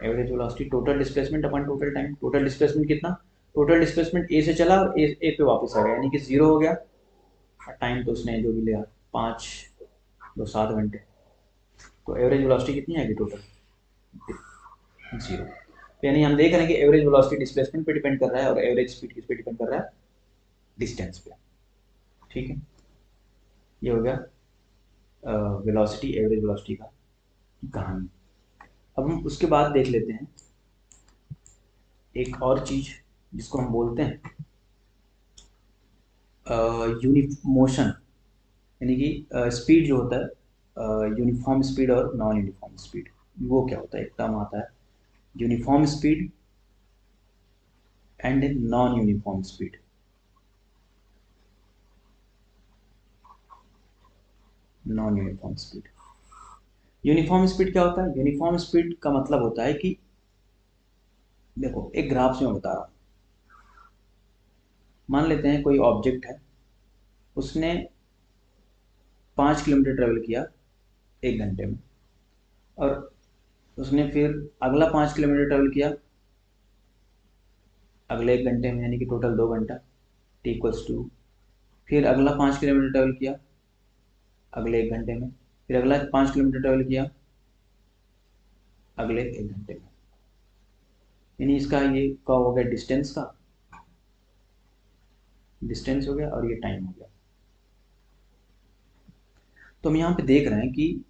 एवरेज वेलोसिटी टोटल डिस्प्लेसमेंट अपन टोटल टाइम, टोटल डिस्प्लेसमेंट कितना, टोटल डिस्प्लेसमेंट ए से चला और ए पे वापस आ गया, यानी कि 0 हो गया, और टाइम तो उसने जो भी लिया 5 2 7 घंटे, तो एवरेज वेलोसिटी कितनी आएगी टोटल 0। यानी हम देख रहे हैं कि एवरेज वेलोसिटी डिस्प्लेसमेंट पे डिपेंड कर रहा है, और एवरेज स्पीड किस पे डिपेंड कर रहा है, डिस्टेंस पे। ठीक है, ये हो गया वेलोसिटी, एवरेज वेलोसिटी का कहानी। अब हम उसके बाद देख लेते हैं एक और चीज जिसको हम बोलते हैं मोशन, यानी कि स्पीड जो होता है, यूनिफॉर्म स्पीड और नॉन यूनिफॉर्म स्पीड। वो क्या होता है, एक टर्म आता है uniform speed and non uniform speed. Non uniform speed, uniform speed क्या होता है, यूनिफॉर्म स्पीड का मतलब होता है कि देखो एक ग्राफ से मैं बता रहा हूँ, मान लेते हैं कोई ऑब्जेक्ट है, उसने 5 किलोमीटर ट्रेवल किया 1 घंटे में, और उसने फिर अगला 5 किलोमीटर ट्रेवल किया अगले 1 घंटे में, यानी कि टोटल 2 घंटा, टी इक्वल्स टू, फिर अगला 5 किलोमीटर ट्रेवल किया अगले 1 घंटे में, फिर अगला 5 किलोमीटर ट्रेवल किया अगले 1 घंटे में। यानी इसका ये क्या हो गया, डिस्टेंस का, डिस्टेंस हो गया और ये टाइम हो गया। तो हम यहाँ पे देख रहे हैं कि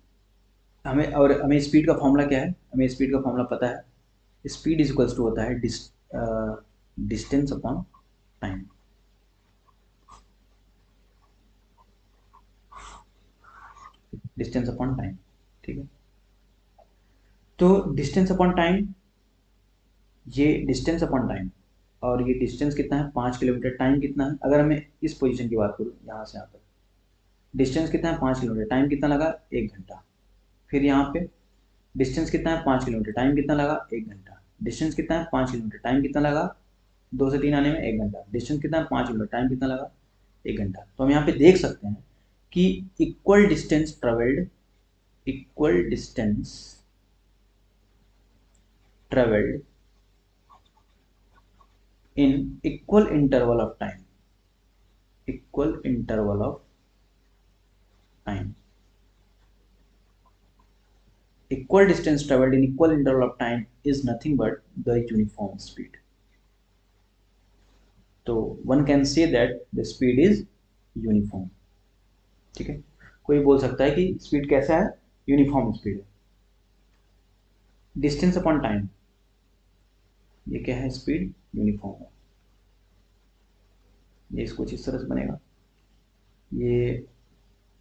हमें स्पीड का फॉर्मूला क्या है, हमें स्पीड का फॉर्मूला पता है, स्पीड इज इक्वल्स टू होता है distance upon time. Distance upon time, ठीक है। तो डिस्टेंस अपॉन टाइम, ये डिस्टेंस अपॉन टाइम, और ये डिस्टेंस कितना है 5 किलोमीटर, टाइम कितना है, अगर मैं इस पोजीशन की बात करूँ यहाँ से यहाँ तक, डिस्टेंस कितना है 5 किलोमीटर, टाइम कितना लगा 1 घंटा, फिर यहाँ पे डिस्टेंस कितना है 5 किलोमीटर, टाइम कितना लगा 1 घंटा, डिस्टेंस कितना है 5 किलोमीटर, टाइम कितना लगा 2 से 3 आने में 1 घंटा, डिस्टेंस कितना है 5 किलोमीटर, टाइम कितना लगा 1 घंटा। तो हम यहाँ पे देख सकते हैं कि equal distance travelled, equal distance travelled in equal interval of time, equal interval of time, equal distance traveled in equal interval of time is nothing but the uniform speed. So one can say that the speed is uniform. ठीक है, कोई बोल सकता है कि speed कैसा है, uniform speed है। डिस्टेंस अपॉन टाइम, ये क्या है, स्पीड यूनिफॉर्म है। ये इसको कुछ इस तरह से बनेगा, ये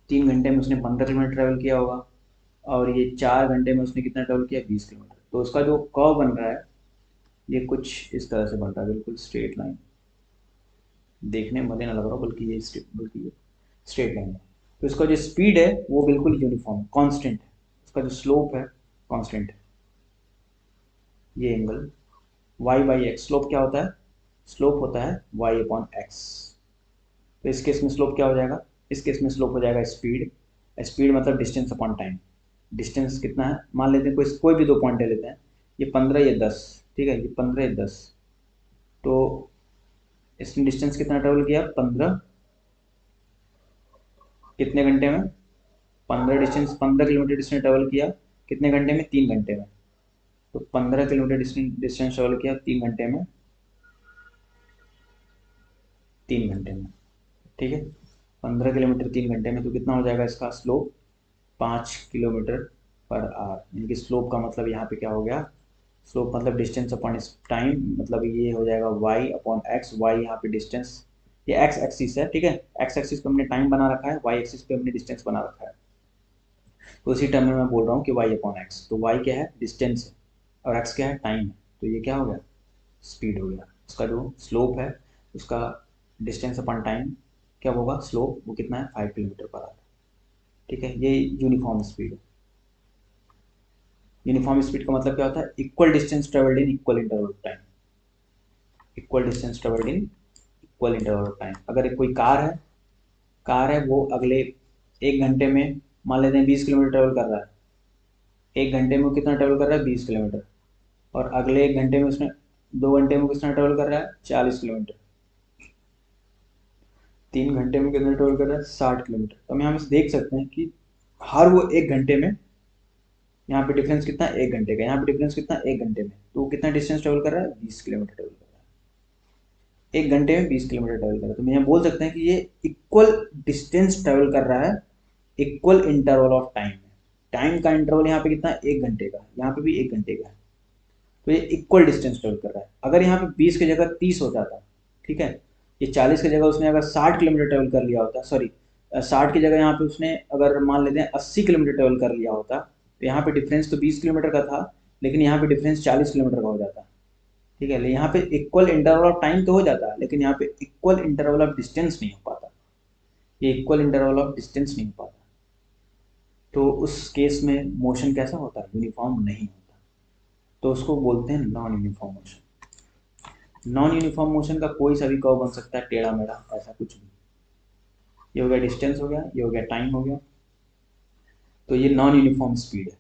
3 घंटे में उसने 15 किलोमीटर ट्रेवल किया होगा, और ये 4 घंटे में उसने कितना ट्रेवल किया, 20 किलोमीटर। तो उसका जो कर्व बन रहा है ये कुछ इस तरह से बन रहा है, बिल्कुल स्ट्रेट लाइन। देखने में मजे ना लग रहा, बल्कि ये स्ट्रेट लाइन है। तो इसका जो स्पीड है वो बिल्कुल यूनिफॉर्म कांस्टेंट है, उसका जो स्लोप है कांस्टेंट है। ये angle y by x, slope क्या होता है, स्लोप होता है y अपॉन एक्स। तो इस केस में स्लोप क्या हो जाएगा, इस केस में स्लोप हो जाएगा स्पीड, स्पीड मतलब डिस्टेंस अपॉन टाइम। डिस्टेंस कितना है, मान लेते हैं कोई कोई भी 2 पॉइंट ले लेते हैं, ये 15 ये 10, ठीक है, ये 15 ये 10। तो इसने डिस्टेंस कितना ट्रेवल किया, 15, कितने घंटे में, 15 किलोमीटर डिस्टेंस ट्रेवल किया, कितने घंटे में, 3 घंटे में। तो 15 किलोमीटर डिस्टेंस ट्रेवल किया 3 घंटे में, 3 घंटे में, ठीक है। 15 किलोमीटर 3 घंटे में, तो कितना हो जाएगा इसका स्लोप, 5 किलोमीटर पर आवर। यानी कि स्लोप का मतलब यहाँ पे क्या हो गया, स्लोप मतलब डिस्टेंस अपॉन टाइम, मतलब ये हो जाएगा y अपॉन एक्स। वाई यहाँ पे डिस्टेंस, ये एक्स एक्सिस है, ठीक है, एक्स एक्सिस पे हमने टाइम बना रखा है, वाई एक्सिस पे हमने डिस्टेंस बना रखा है। तो उसी टर्म में मैं बोल रहा हूँ कि y अपॉन एक्स, तो y क्या है, डिस्टेंस है, और x क्या है, टाइम है। तो ये क्या हो गया, स्पीड हो गया। उसका जो स्लोप है उसका डिस्टेंस अपॉन टाइम क्या होगा, स्लोप वो कितना है, 5 किलोमीटर पर आवर, ठीक है। ये यूनिफॉर्म स्पीड है। यूनिफॉर्म स्पीड का मतलब क्या होता है, equal distance travelled in equal interval of time, equal distance travelled in equal interval of time. अगर एक कोई कार है वो अगले 1 घंटे में मान लेते हैं 20 किलोमीटर ट्रेवल कर रहा है, 1 घंटे में वो कितना ट्रेवल कर रहा है, 20 किलोमीटर। और अगले 1 घंटे में उसने 2 घंटे में कितना ट्रेवल कर रहा है, 40 किलोमीटर। 3 घंटे में कितना ट्रेवल कर रहा है, 60 किलोमीटर। तो हम यहाँ से देख सकते हैं कि हर वो 1 घंटे में, यहाँ पे डिफरेंस कितना, 1 घंटे का, यहाँ पे डिफरेंस कितना, 1 घंटे में, तो वो कितना डिस्टेंस ट्रेवल कर रहा है, 20 किलोमीटर ट्रेवल कर रहा है। 1 घंटे में 20 किलोमीटर ट्रेवल कर रहा है। तो मैं यहाँ बोल सकते हैं कि ये इक्वल डिस्टेंस ट्रेवल कर रहा है इक्वल इंटरवल ऑफ टाइम में। टाइम का इंटरवल यहाँ पे कितना है, 1 घंटे का, यहाँ पे भी 1 घंटे का है। तो ये इक्वल डिस्टेंस ट्रेवल कर रहा है। अगर यहाँ पे 20 की जगह 30 हो जाता, ठीक है, ये 40 की जगह उसने अगर 60 किलोमीटर ट्रेवल कर लिया होता, सॉरी 60 की जगह यहाँ पे उसने अगर मान लेते हैं 80 किलोमीटर ट्रेवल कर लिया होता, तो यहाँ पे डिफरेंस तो 20 किलोमीटर का था, लेकिन यहाँ पे डिफरेंस 40 किलोमीटर का हो जाता, ठीक है। यहाँ पे इक्वल इंटरवल ऑफ टाइम तो हो जाता, लेकिन यहाँ पे इक्वल इंटरवल ऑफ डिस्टेंस नहीं हो पाता, ये इक्वल इंटरवल ऑफ डिस्टेंस नहीं हो पाता। तो उस केस में मोशन कैसा होता है, यूनिफॉर्म नहीं होता, तो उसको बोलते हैं non uniform motion. Non uniform motion का कोई सा भी कर्व बन सकता है, टेढ़ा मेढ़ा, ऐसा कुछ भी। ये हो गया डिस्टेंस हो गया, ये हो गया टाइम हो गया। तो ये नॉन यूनिफॉर्म स्पीड है।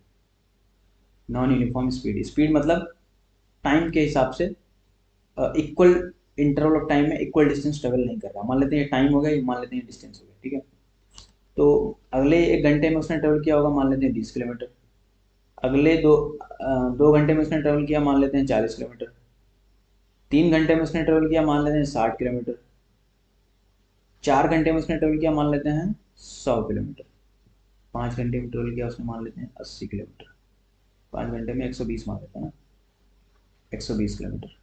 नॉन यूनिफॉर्म स्पीड, स्पीड मतलब टाइम के हिसाब से इक्वल इंटरवल ऑफ टाइम में इक्वल डिस्टेंस ट्रेवल नहीं कर रहा। मान लेते हैं ये टाइम हो गया, ये मान लेते हैं डिस्टेंस हो गया, ठीक है। तो अगले 1 घंटे में उसने ट्रेवल किया होगा, मान लेते हैं 20 किलोमीटर। अगले 2 घंटे में उसने ट्रेवल किया, मान लेते हैं 40 किलोमीटर। 3 घंटे में उसने ट्रेवल किया, मान लेते हैं 60 किलोमीटर। 4 घंटे में उसने ट्रेवल किया, मान लेते हैं 100 किलोमीटर। 5 घंटे में ट्रेवल किया उसने, मान लेते हैं 80 किलोमीटर। 5 घंटे में 120 मान लेते हैं ना, 120 किलोमीटर।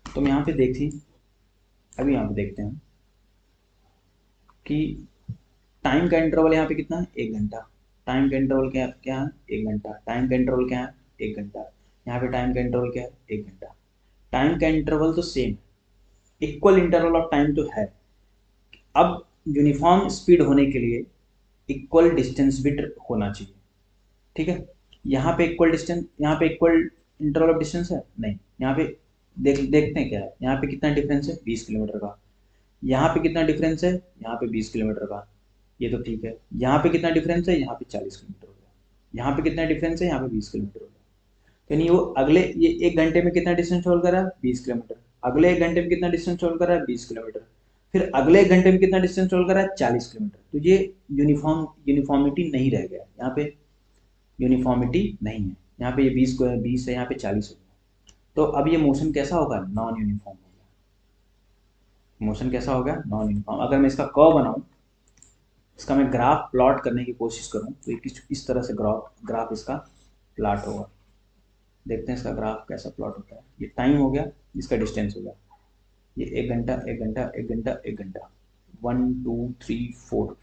तो हम यहाँ पे देखिए, अभी यहाँ पे देखते हैं कि टाइम का इंटरवल यहाँ पे कितना है, 1 घंटा। टाइम का इंटरवल क्या क्या है, 1 घंटा। टाइम का इंटरवल क्या है, 1 घंटा। यहाँ पे टाइम का इंटरवल क्या है, 1 घंटा। टाइम का इंटरवल तो same, equal interval of time तो है। अब यूनिफॉर्म स्पीड होने के लिए इक्वल डिस्टेंस भी होना चाहिए, ठीक है। यहाँ पे इक्वल डिस्टेंस, यहाँ पे इक्वल इंटरवल ऑफ डिस्टेंस है नहीं, यहाँ पे देखते हैं क्या है, यहाँ पे कितना डिफरेंस है, 20 किलोमीटर का। यहाँ पे कितना डिफरेंस है, यहाँ पे 20 किलोमीटर का, ये तो ठीक है। यहाँ पे कितना डिफरेंस है, यहाँ पे 40 किलोमीटर हो गया। यहाँ पे कितना डिफरेंस है, यहाँ पे 20 किलोमीटर हो गया। यानी वो अगले ये 1 घंटे में कितना डिस्टेंस ट्रेवल कर रहा है, 20 किलोमीटर। अगले 1 घंटे में कितना डिस्टेंस ट्रेवल कर रहा है, 20 किलोमीटर। फिर अगले 1 घंटे में कितना डिस्टेंस ट्रेवल कर रहा है, 40 किलोमीटर। तो ये यूनिफॉर्मिटी नहीं रह गया यहाँ पे, यूनिफॉर्मिटी नहीं है। यहाँ पे ये 20 है, यहाँ पे 40 हो गया। तो अब ये मोशन कैसा होगा, नॉन यूनिफॉर्म हो गया। मोशन कैसा होगा, नॉन यूनिफॉर्म। अगर मैं इसका कर्व बनाऊं, इसका मैं ग्राफ प्लॉट करने की कोशिश करूं, तो ये इस तरह से ग्राफ इसका प्लॉट होगा। देखते हैं इसका ग्राफ कैसा प्लॉट होता है। ये टाइम हो गया, इसका डिस्टेंस हो गया। ये 1 घंटा 1 घंटा 1 घंटा 1 घंटा, 1 2 3 4,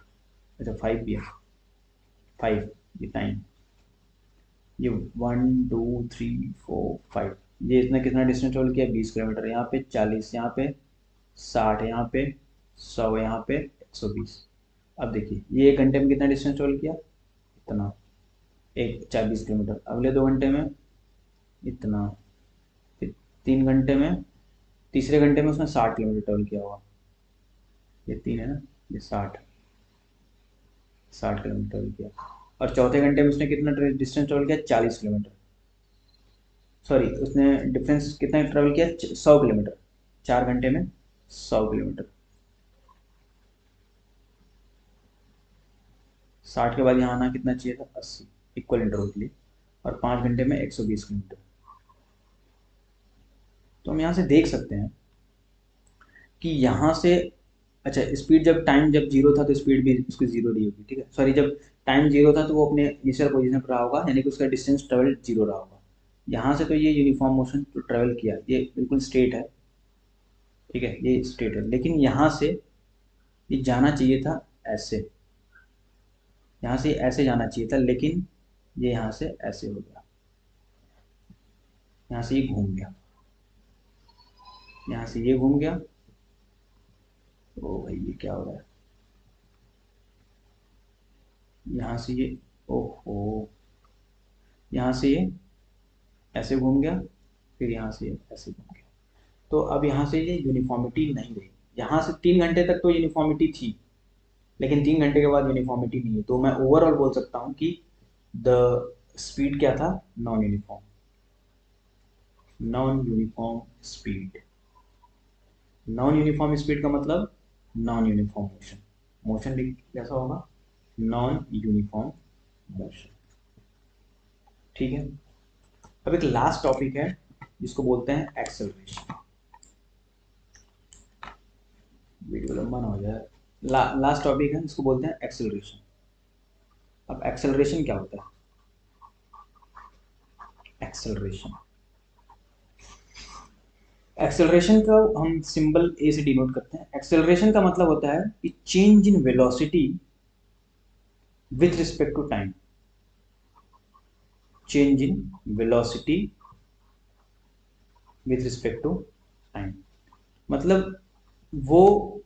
अच्छा 5 PM, 5 ये टाइम, ये 1 2 3 4 5, ये इसने कितना डिस्टेंस ट्रेवल किया, 20 किलोमीटर। यहाँ पे 40, यहाँ पे 60, यहाँ पे 100, यहाँ पे 120। अब देखिए ये 1 घंटे में कितना डिस्टेंस ट्रेवल किया, इतना, एक 20 किलोमीटर। अगले 2 घंटे में इतना, फिर 3 घंटे में, तीसरे घंटे में उसने 60 किलोमीटर ट्रेवल किया होगा। ये 3 है ना, ये 60 किलोमीटर ट्रेवल किया। और चौथे घंटे में उसने कितना डिस्टेंस ट्रेवल किया, 40 किलोमीटर। सॉरी, उसने डिफरेंस कितना ट्रेवल किया, 100 किलोमीटर। 4 घंटे में 100 किलोमीटर। 60 के बाद यहाँ आना कितना चाहिए था, 80, इक्वल इंटरवल के लिए। और 5 घंटे में 120 किलोमीटर। तो हम यहाँ से देख सकते हैं कि यहाँ से, अच्छा स्पीड, जब टाइम जब जीरो था तो स्पीड भी उसकी जीरो रही होगी, ठीक है। सॉरी, जब टाइम जीरो था तो वो अपने इनिशियल पोजीशन पर रहा होगा, यानी कि उसका डिस्टेंस ट्रेवल जीरो रहा होगा। यहाँ से तो ये यूनिफॉर्म मोशन तो ट्रेवल किया, ये बिल्कुल स्ट्रेट है, ठीक है, ये स्ट्रेट है। लेकिन यहाँ से ये जाना चाहिए था ऐसे, यहाँ से ऐसे जाना चाहिए था, लेकिन ये यहाँ से ऐसे हो गया, यहाँ से ये घूम गया, यहाँ से ये घूम गया। ओ भाई ये क्या हो रहा है, यहाँ से ये, ओहो, यहाँ से ये ऐसे घूम गया, फिर यहाँ से ये ऐसे घूम गया। तो अब यहाँ से ये यूनिफॉर्मिटी नहीं रही। यहाँ से 3 घंटे तक तो यूनिफॉर्मिटी थी, लेकिन 3 घंटे के बाद यूनिफॉर्मिटी नहीं है। तो मैं ओवरऑल बोल सकता हूँ कि द स्पीड क्या था, non uniform, non uniform speed. Non uniform speed का मतलब नॉन यूनिफॉर्म मोशन। मोशन भी कैसा होगा, नॉन यूनिफॉर्म मोशन, ठीक है। अब एक लास्ट टॉपिक है जिसको बोलते हैं एक्सेलरेशन। वीडियो लंबा ना हो जाए। लास्ट टॉपिक है जिसको बोलते हैं एक्सेलरेशन। अब एक्सेलरेशन क्या होता है, एक्सेलरेशन, एक्सेलरेशन का हम सिंबल ए से डिनोट करते हैं। एक्सेलरेशन का मतलब होता है कि change in velocity with respect to time, change in velocity with respect to time. मतलब वो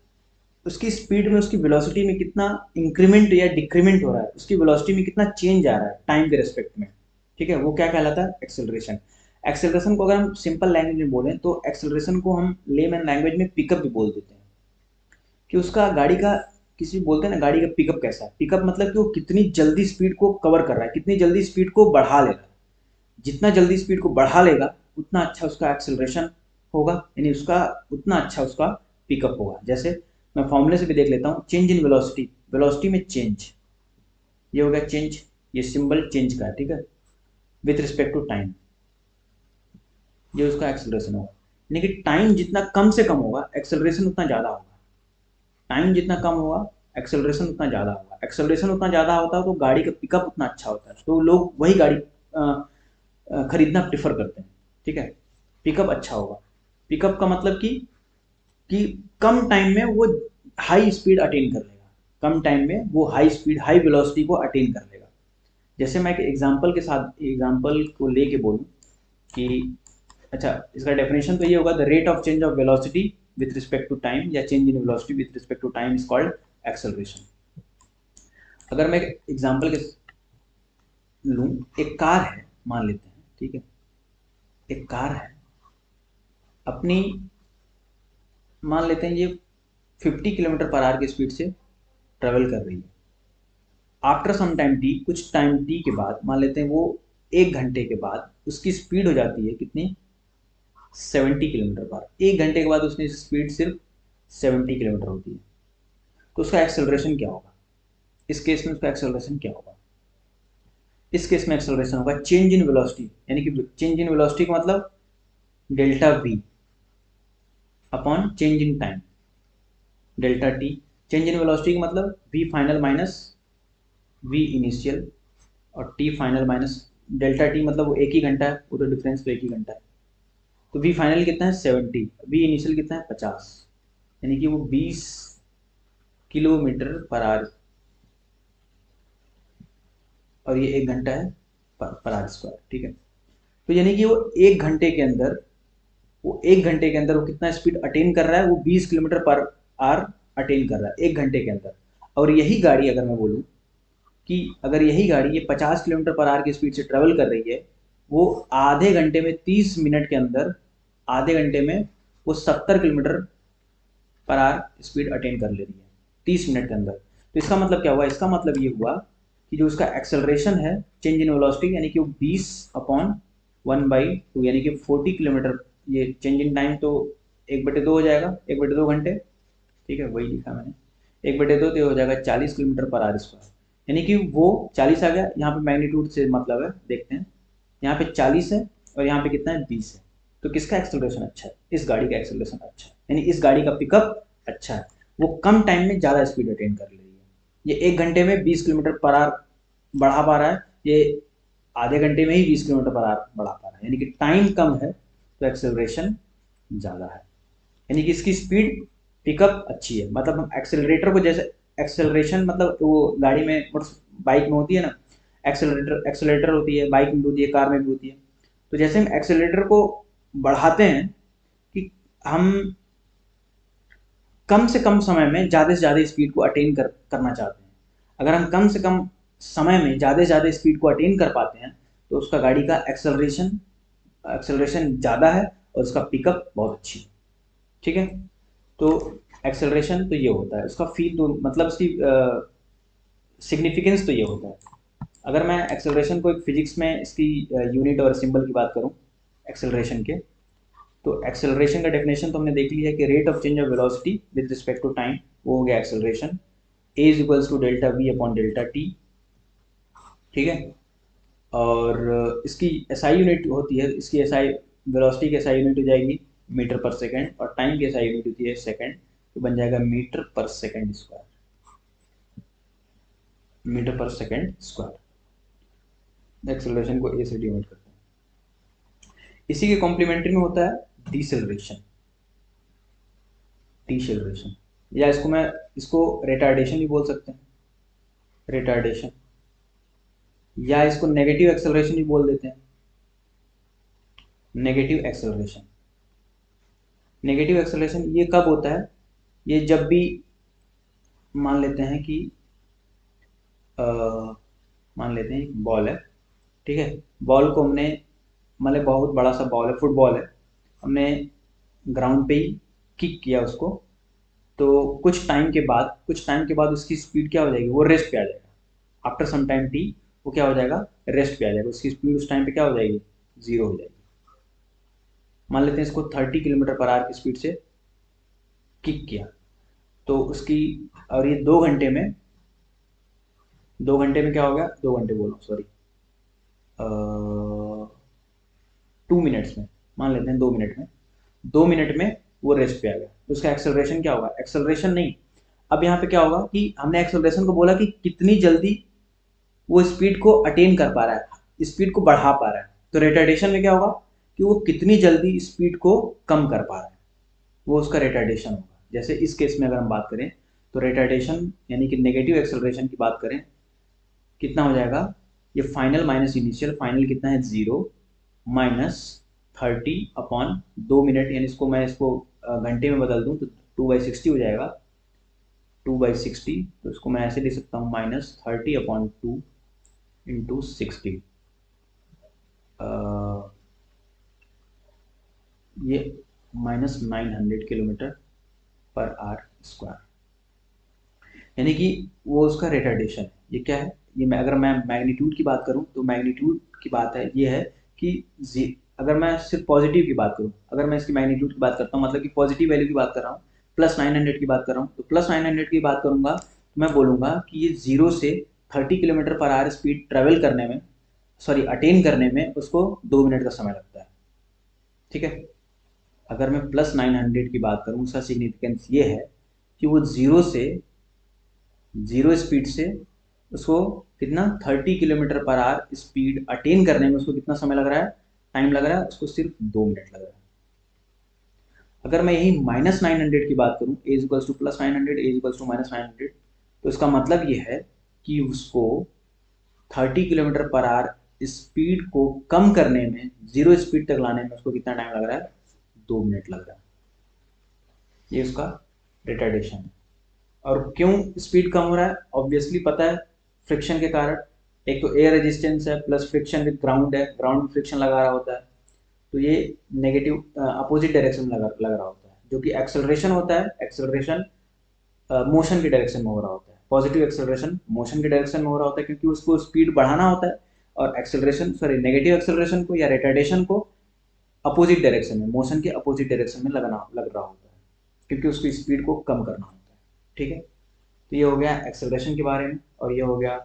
उसकी स्पीड में, उसकी वेलोसिटी में कितना इंक्रीमेंट या डिक्रीमेंट हो रहा है, उसकी वेलोसिटी में कितना चेंज आ रहा है टाइम के रिस्पेक्ट में, ठीक है, वो क्या कहलाता है, एक्सेलरेशन। एक्सेलरेशन को अगर हम सिंपल लैंग्वेज में बोलें तो एक्सेलरेशन को हम लेमैन लैंग्वेज में पिकअप भी बोल देते हैं। कि उसका गाड़ी का, किसी बोलते हैं ना गाड़ी का पिकअप कैसा है, पिकअप मतलब कि वो कितनी जल्दी स्पीड को कवर कर रहा है, कितनी जल्दी स्पीड को बढ़ा ले रहा है। जितना जल्दी स्पीड को बढ़ा लेगा उतना अच्छा उसका एक्सेलरेशन होगा, यानी उसका उतना अच्छा उसका पिकअप होगा। जैसे मैं फॉर्मूले से भी देख लेता हूँ, चेंज इन वेलोसिटी, वेलोसिटी में चेंज, ये हो गया चेंज, ये सिंबल चेंज का है, ठीक है, विथ रिस्पेक्ट टू टाइम, ये उसका एक्सेलरेशन होगा। यानी कि टाइम जितना कम से कम होगा एक्सेलरेशन उतना ज़्यादा होगा, टाइम जितना कम होगा एक्सेलरेशन उतना ज़्यादा होगा। एक्सेलरेशन उतना ज़्यादा होता है तो गाड़ी का पिकअप उतना अच्छा होता है, तो लोग वही गाड़ी खरीदना प्रेफर करते हैं, ठीक है। पिकअप अच्छा होगा, पिकअप का मतलब कि कम टाइम में वो हाई स्पीड अटेन कर लेगा, कम टाइम में वो हाई स्पीड, हाई वेलोसिटी को अटेन कर लेगा। जैसे मैं एक एग्जांपल के साथ, एग्जांपल को लेके बोलूँ कि, अच्छा इसका डेफिनेशन तो ये होगा, the rate of change of velocity with respect to time, या change in velocity with respect to time is called acceleration. अगर मैं एग्जांपल के लूँ, एक कार है मान लेते हैं, ठीक है, एक कार है अपनी, मान लेते हैं ये 50 किलोमीटर पर आवर की स्पीड से ट्रेवल कर रही है। आफ्टर सम टाइम टी, कुछ टाइम टी के बाद, मान लेते हैं वो 1 घंटे के बाद उसकी स्पीड हो जाती है कितनी, 70 किलोमीटर पर। 1 घंटे के बाद उसकी स्पीड सिर्फ 70 किलोमीटर होती है। तो उसका एक्सेलरेशन क्या होगा, इस केस में उसका एक्सेलरेशन क्या होगा, इस केस में एक्सेलरेशन होगा चेंज इन वेलोसिटी, यानी कि चेंज इन वेलोसिटी का मतलब delta V upon change in time, delta T. Change in velocity का मतलब V final minus V initial, और T final minus delta T मतलब वो एक ही घंटा है, वो तो डिफरेंस तो एक ही घंटा है। तो वी फाइनल कितना है 70, वी इनिशियल कितना है 50, यानी कि वो 20 किलोमीटर पर आवर, और ये 1 घंटा है पर आवर स्क्वायर, ठीक है। तो यानी कि वो 1 घंटे के अंदर, वो 1 घंटे के अंदर वो कितना स्पीड अटेन कर रहा है, वो 20 किलोमीटर पर आवर अटेन कर रहा है 1 घंटे के अंदर। और यही गाड़ी अगर मैं बोलूँ कि अगर यही गाड़ी ये 50 किलोमीटर पर आवर की स्पीड से ट्रेवल कर रही है, वो आधे घंटे में 30 मिनट के अंदर, आधे घंटे में वो 70 kilometre per our speed attain कर ले रही है 30 मिनट के अंदर। तो इसका मतलब क्या हुआ, इसका मतलब ये हुआ कि जो उसका एक्सेलरेशन है, चेंज इन वेलोसिटी, यानी कि वो 20/1/2 यानी कि 40 किलोमीटर, ये चेंज इन टाइम तो 1/2 हो जाएगा, 1/2 घंटे, ठीक है, वही लिखा मैंने, 1/2 तो हो जाएगा 40 किलोमीटर पर आवर स्क्वायर। यानी कि वो 40 आ गया, यहाँ पे मैग्नीट्यूड से मतलब है, देखते हैं यहाँ पे 40 है और यहाँ पे कितना है 20 है। तो किसका एक्सेलरेशन अच्छा है, इस गाड़ी का एक्सेलरेशन अच्छा है, यानी इस गाड़ी का पिकअप अच्छा है, वो कम टाइम में ज़्यादा स्पीड अटेन कर ले रही है। ये 1 घंटे में 20 किलोमीटर पर आवर बढ़ा पा रहा है, ये आधे घंटे में ही 20 किलोमीटर पर आवर बढ़ा पा रहा है, यानी कि टाइम कम है तो एक्सेलरेशन ज़्यादा है, यानी कि इसकी स्पीड पिकअप अच्छी है। मतलब हम एक्सेलरेटर को जैसे, एक्सेलरेशन मतलब वो गाड़ी में, बाइक में होती है ना, एक्सेलरेटर, एक्सेलरेटर होती है, बाइक में भी होती है, कार में भी होती है। तो जैसे हम एक्सेलरेटर को बढ़ाते हैं कि हम कम से कम समय में ज़्यादा से ज़्यादा स्पीड को अटेन करना चाहते हैं। अगर हम कम से कम समय में ज़्यादा से ज़्यादा स्पीड को अटेन कर पाते हैं, तो उसका गाड़ी का एक्सेलरेशन एक्सेलरेशन ज़्यादा है और उसका पिकअप बहुत अच्छी है, ठीक है। तो एक्सेलरेशन तो ये होता है, उसका फील तो मतलब उसकी सिग्निफिकेंस तो ये होता है। अगर मैं एक्सेलरेशन को एक फिजिक्स में इसकी यूनिट और सिंबल की बात करूं एक्सेलरेशन के, तो एक्सेलरेशन का डेफिनेशन तो हमने देख लिया है कि rate of change of velocity with respect to time, वो हो गया acceleration, A is equals to delta V upon delta T, ठीक है। और इसकी एसआई यूनिट होती है, इसकी एसआई, वेलोसिटी की एसआई यूनिट हो जाएगी मीटर पर सेकंड, और टाइम की एसआई यूनिट होती है सेकंड, तो बन जाएगा मीटर पर सेकंड स्क्वायर, मीटर पर सेकंड स्क्वायर। एक्सेलरेशन को ए से डिनोट करते हैं। इसी के कॉम्प्लीमेंट्री में होता है डिसेलरेशन, डिसेलरेशन, या इसको मैं, इसको रिटार्डेशन भी बोल सकते हैं, रिटार्डेशन, या इसको नेगेटिव एक्सेलरेशन भी बोल देते हैं, नेगेटिव एक्सेलरेशन। नेगेटिव एक्सेलरेशन ये कब होता है, ये जब भी मान लेते हैं कि मान लेते हैं बॉल है, ठीक है, बॉल को हमने, मतलब बहुत बड़ा सा बॉल है, फुटबॉल है, हमने ग्राउंड पे ही किक किया उसको, तो कुछ टाइम के बाद उसकी स्पीड क्या हो जाएगी, वो रेस्ट पे आ जाएगा, आफ्टर सम टाइम टी वो क्या हो जाएगा, रेस्ट पे आ जाएगा, उसकी स्पीड उस टाइम पे क्या हो जाएगी, 0 हो जाएगी। मान लेते हैं इसको 30 किलोमीटर पर आवर की स्पीड से किक किया, तो उसकी, और ये 2 घंटे में, 2 घंटे में क्या हो गया, 2 घंटे बोलो सॉरी, 2 मिनट्स में, मान लेते हैं 2 मिनट में, 2 मिनट में वो रेस्ट पे आ गया, तो उसका एक्सेलरेशन क्या होगा, एक्सेलरेशन नहीं, अब यहाँ पे क्या होगा कि हमने एक्सेलरेशन को बोला कि कितनी जल्दी वो स्पीड को अटेन कर पा रहा है, स्पीड को बढ़ा पा रहा है। तो रिटार्डेशन में क्या होगा कि वो कितनी जल्दी स्पीड को कम कर पा रहा है, वो उसका रिटार्डेशन होगा। जैसे इस केस में अगर हम बात करें, तो रिटार्डेशन यानी कि नेगेटिव एक्सेलरेशन की बात करें, कितना हो जाएगा, ये फाइनल माइनस इनिशियल, फाइनल कितना है 0 माइनस 30/2 मिनट, यानी इसको मैं इसको घंटे में बदल दूं तो 2/60 हो जाएगा, 2/60, तो इसको मैं ऐसे लिख सकता हूँ -30/2 इंटू 60, ये -900 किलोमीटर पर आवर स्क्वायर, यानी कि वो उसका रिटार्डेशन है। ये क्या है, ये मैं, अगर मैं मैग्नीट्यूड की बात करूं तो मैग्नीट्यूड की बात है, ये है कि अगर मैं सिर्फ पॉजिटिव की बात करूं, अगर मैं इसकी मैग्नीट्यूड की बात करता हूं, मतलब कि पॉजिटिव वैल्यू की बात कर रहा हूँ, +900 की बात कर रहा हूँ, तो +900 की बात करूंगा तो मैं बोलूँगा कि ये 0 से 30 kilometre per our speed travel करने में, सॉरी अटेन करने में उसको 2 मिनट का समय लगता है, ठीक है। अगर मैं +900 की बात करूँ, उसका सिग्निफिकेंस ये है कि वो 0 स्पीड से उसको कितना 30 kilometre per our speed attain करने में उसको कितना समय लग रहा है, टाइम लग रहा है, उसको सिर्फ 2 मिनट लग रहा है। अगर मैं यही -900 की बात करूँ, A equals to +900, A equals to -900, तो इसका मतलब ये है कि उसको 30 किलोमीटर पर आवर स्पीड को कम करने में, 0 स्पीड तक लाने में उसको कितना टाइम लग रहा है, 2 मिनट लग रहा है। ये उसका रिटार्डेशन है। और क्यों स्पीड कम हो रहा है, ऑब्वियसली पता है, फ्रिक्शन के कारण। एक तो एयर रेजिस्टेंस है प्लस फ्रिक्शन विद ग्राउंड है, ग्राउंड फ्रिक्शन लगा रहा होता है, तो ये नेगेटिव अपोजिट डायरेक्शन में लग रहा होता है। जो कि एक्सेलरेशन होता है, एक्सेलरेशन मोशन की डायरेक्शन में हो रहा होता है। पॉजिटिव एक्सेलरेशन मोशन की डायरेक्शन में हो रहा होता है, क्योंकि उसको स्पीड बढ़ाना होता है। और एक्सेलरेशन, सॉरी, नेगेटिव एक्सेलरेशन को या रिटार्डेशन को अपोजिट डायरेक्शन में, मोशन के अपोजिट डायरेक्शन में लग रहा होता है, क्योंकि उसकी स्पीड को कम करना होता है। ठीक है, तो ये हो गया एक्सेलरेशन के बारे में, और ये हो गया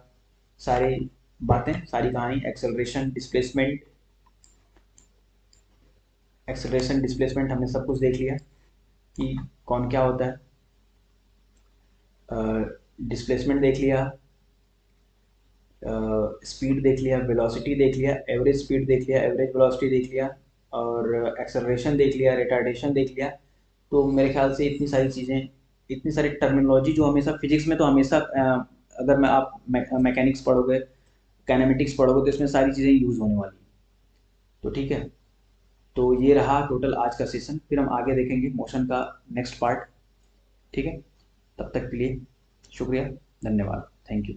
सारी बातें, सारी कहानी, एक्सेलरेशन डिस्प्लेसमेंट। एक्सेलरेशन डिस्प्लेसमेंट हमने सब कुछ देख लिया कि कौन क्या होता है। डिस्प्लेसमेंट देख लिया, स्पीड देख लिया, वेलोसिटी देख लिया, एवरेज स्पीड देख लिया, एवरेज वेलोसिटी देख लिया, और एक्सेलरेशन देख लिया, रिटार्डेशन देख लिया। तो मेरे ख्याल से इतनी सारी चीज़ें, इतनी सारी टर्मिनोलॉजी जो हमेशा फिजिक्स में तो हमेशा अगर मैं आप मैकेनिक्स पढ़ोगे, काइनेमेटिक्स पढ़ोगे, तो इसमें सारी चीज़ें यूज़ होने वाली हैं। तो ठीक है, तो ये रहा टोटल आज का सेशन। फिर हम आगे देखेंगे मोशन का नेक्स्ट पार्ट। ठीक है, तब तक के लिए शुक्रिया, धन्यवाद, थैंक यू।